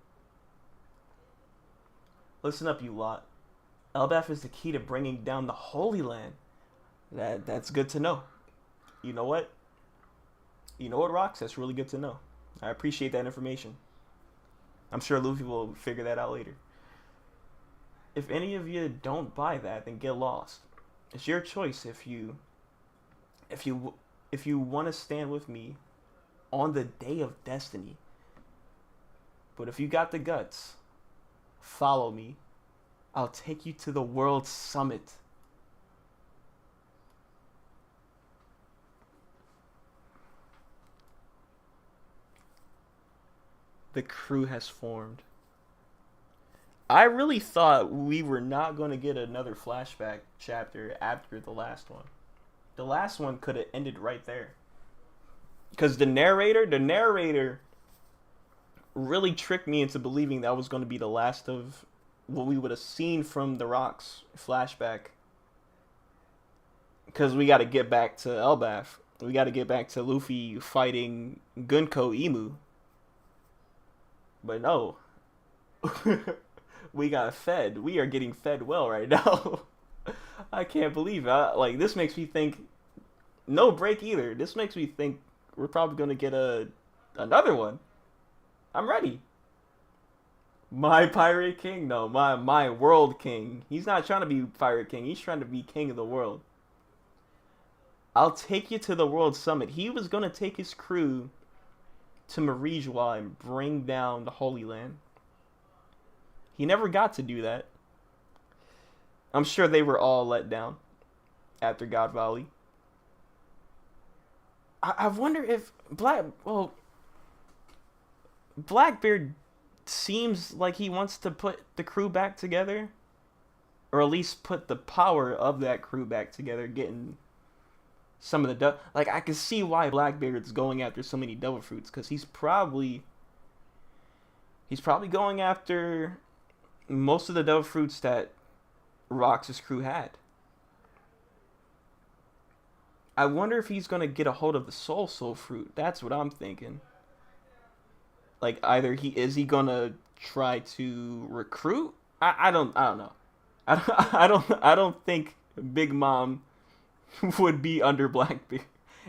Listen up, you lot. Elbaf is the key to bringing down the Holy Land. That's good to know. You know what? You know what, Rox? That's really good to know. I appreciate that information. I'm sure Luffy will figure that out later. If any of you don't buy that, then get lost. It's your choice if you if you want to stand with me on the day of destiny. But if you got the guts, follow me. I'll take you to the world summit. The crew has formed. I really thought we were not going to get another flashback chapter after the last one. The last one could have ended right there. Because the narrator really tricked me into believing that was going to be the last of what we would have seen from the Rocks flashback. Because we got to get back to Elbaf. We got to get back to Luffy fighting Gunko Imu. But no. We got fed. We are getting fed well right now. I can't believe it. Like, this makes me think no break either. This makes me think we're probably going to get another one. I'm ready. My Pirate King? No, my World King. He's not trying to be Pirate King. He's trying to be King of the World. I'll take you to the World Summit. He was going to take his crew to Marijua and bring down the Holy Land. He never got to do that. I'm sure they were all let down after God Valley. I wonder if Blackbeard seems like he wants to put the crew back together, or at least put the power of that crew back together, getting some of the like I can see why Blackbeard's going after so many devil fruits, because he's probably going after most of the devil fruits that Rox's crew had. I wonder if he's gonna get a hold of the soul fruit. That's what I'm thinking. Like, either he gonna try to recruit? I don't know. I don't think Big Mom would be under Blackbeard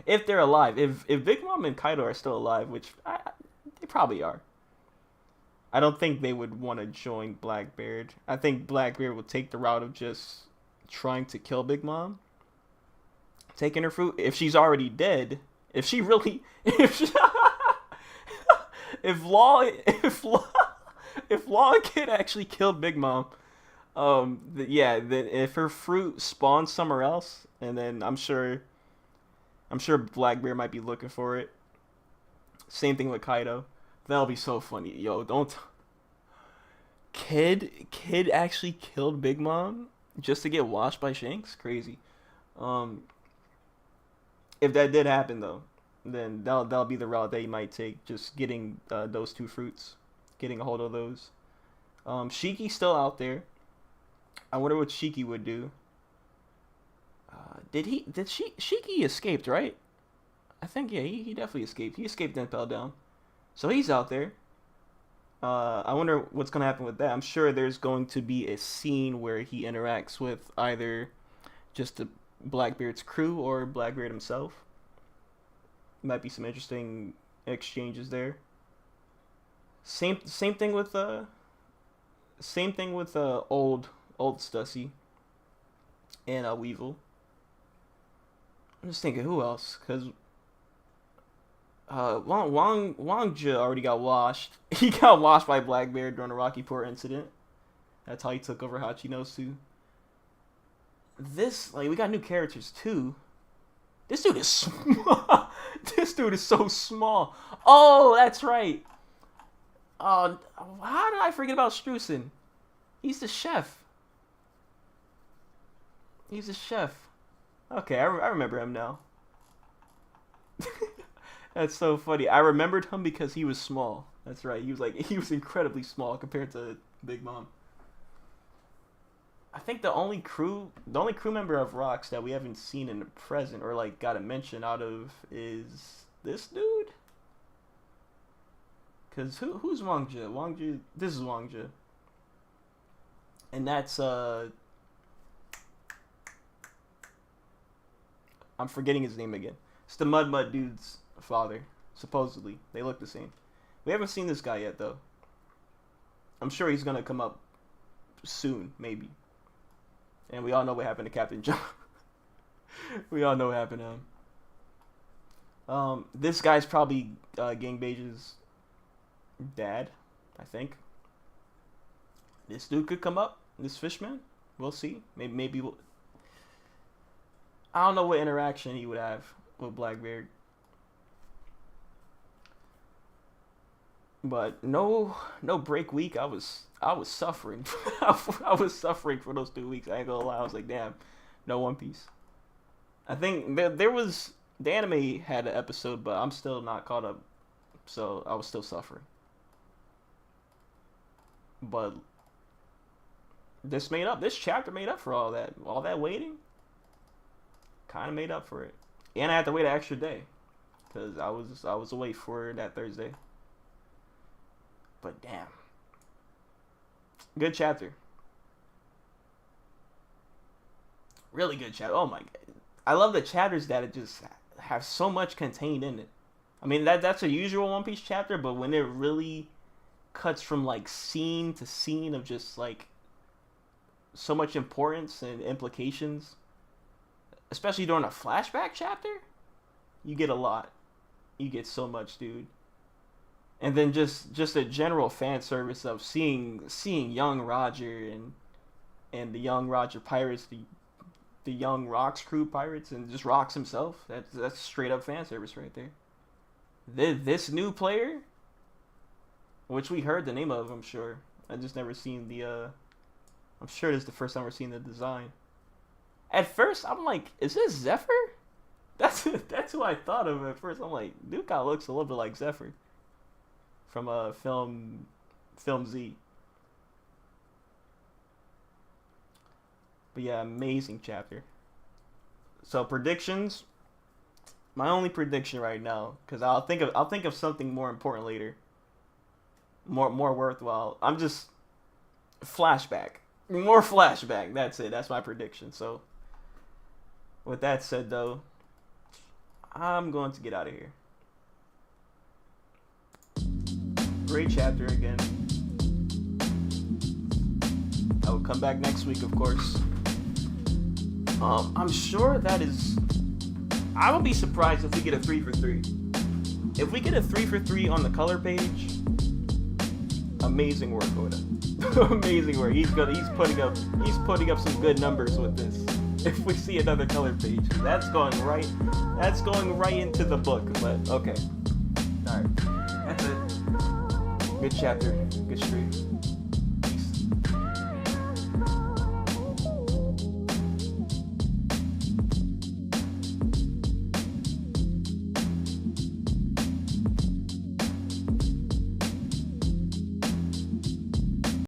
if they're alive. If Big Mom and Kaido are still alive, which they probably are. I don't think they would want to join Blackbeard. I think Blackbeard will take the route of just trying to kill Big Mom, taking her fruit. If she's already dead, if she really, if she, if Law Kid actually killed Big Mom, then if her fruit spawns somewhere else, and then I'm sure Blackbeard might be looking for it. Same thing with Kaido. That'll be so funny. Yo, don't. Kid actually killed Big Mom just to get washed by Shanks? Crazy. If that did happen though, then that'll be the route that he might take. Just getting those two fruits, getting a hold of those. Shiki's still out there. I wonder what Shiki would do. Shiki escaped, right? I think, yeah, he definitely escaped. He escaped and fell down. So he's out there. I wonder what's going to happen with that. I'm sure there's going to be a scene where he interacts with either just the Blackbeard's crew or Blackbeard himself. Might be some interesting exchanges there. Same thing with old Stussy and Weevil. I'm just thinking who else, because Wangja already got washed. He got washed by Blackbeard during the Rocky Port incident. That's how he took over Hachinosu. This, like, we got new characters too. This dude is small. This dude is so small. Oh, that's right. How did I forget about Streusen? He's the chef. He's a chef. Okay, I remember him now. That's so funny. I remembered him because he was small. That's right. He was incredibly small compared to Big Mom. I think the only crew member of Rocks that we haven't seen in the present or like got a mention out of is this dude. Cause who's Wangja? Wangja, this is Wangja. And that's I'm forgetting his name again. It's the Mud dude's father, supposedly. They look the same. We haven't seen this guy yet though. I'm sure he's gonna come up soon, maybe. And we all know what happened to Captain John. We all know what happened to him. This guy's probably Gangbage's dad, I think. This dude could come up. This Fishman. We'll see. Maybe we'll... I don't know what interaction he would have with Blackbeard. But no break week. I was suffering. I was suffering for those 2 weeks. I ain't gonna lie. I was like, damn, no One Piece. I think there was, the anime had an episode, but I'm still not caught up, so I was still suffering. But this chapter made up for all that waiting. Kind of made up for it, and I had to wait an extra day because I was away for that Thursday. But damn, good chapter. Really good chapter. Oh my god, I love the chapters that it just have so much contained in it. I mean that's a usual One Piece chapter, but when it really cuts from like scene to scene of just like so much importance and implications, especially during a flashback chapter, you get a lot. You get so much, dude. And then just a general fan service of seeing young Roger and the young Roger pirates, the young Rocks crew pirates, and just Rocks himself. That's straight up fan service right there. This new player, which we heard the name of, I'm sure. I just never seen the I'm sure this is the first time we're seeing the design. At first, I'm like, is this Zephyr? That's who I thought of at first. I'm like, dude kind of looks a little bit like Zephyr from film Z. But yeah, amazing chapter. So predictions. My only prediction right now, because I'll think of something more important later. More worthwhile. I'm just flashback. More flashback. That's it. That's my prediction. So with that said though, I'm going to get out of here. Great chapter again. I will come back next week, of course. I'm sure that is... I would be surprised if we get a 3 for 3. If we get a 3 for 3 on the color page, amazing work, Oda. Amazing work. He's putting up some good numbers with this. If we see another color page, that's going right into the book. But okay, all right, that's it. Good chapter, good stream.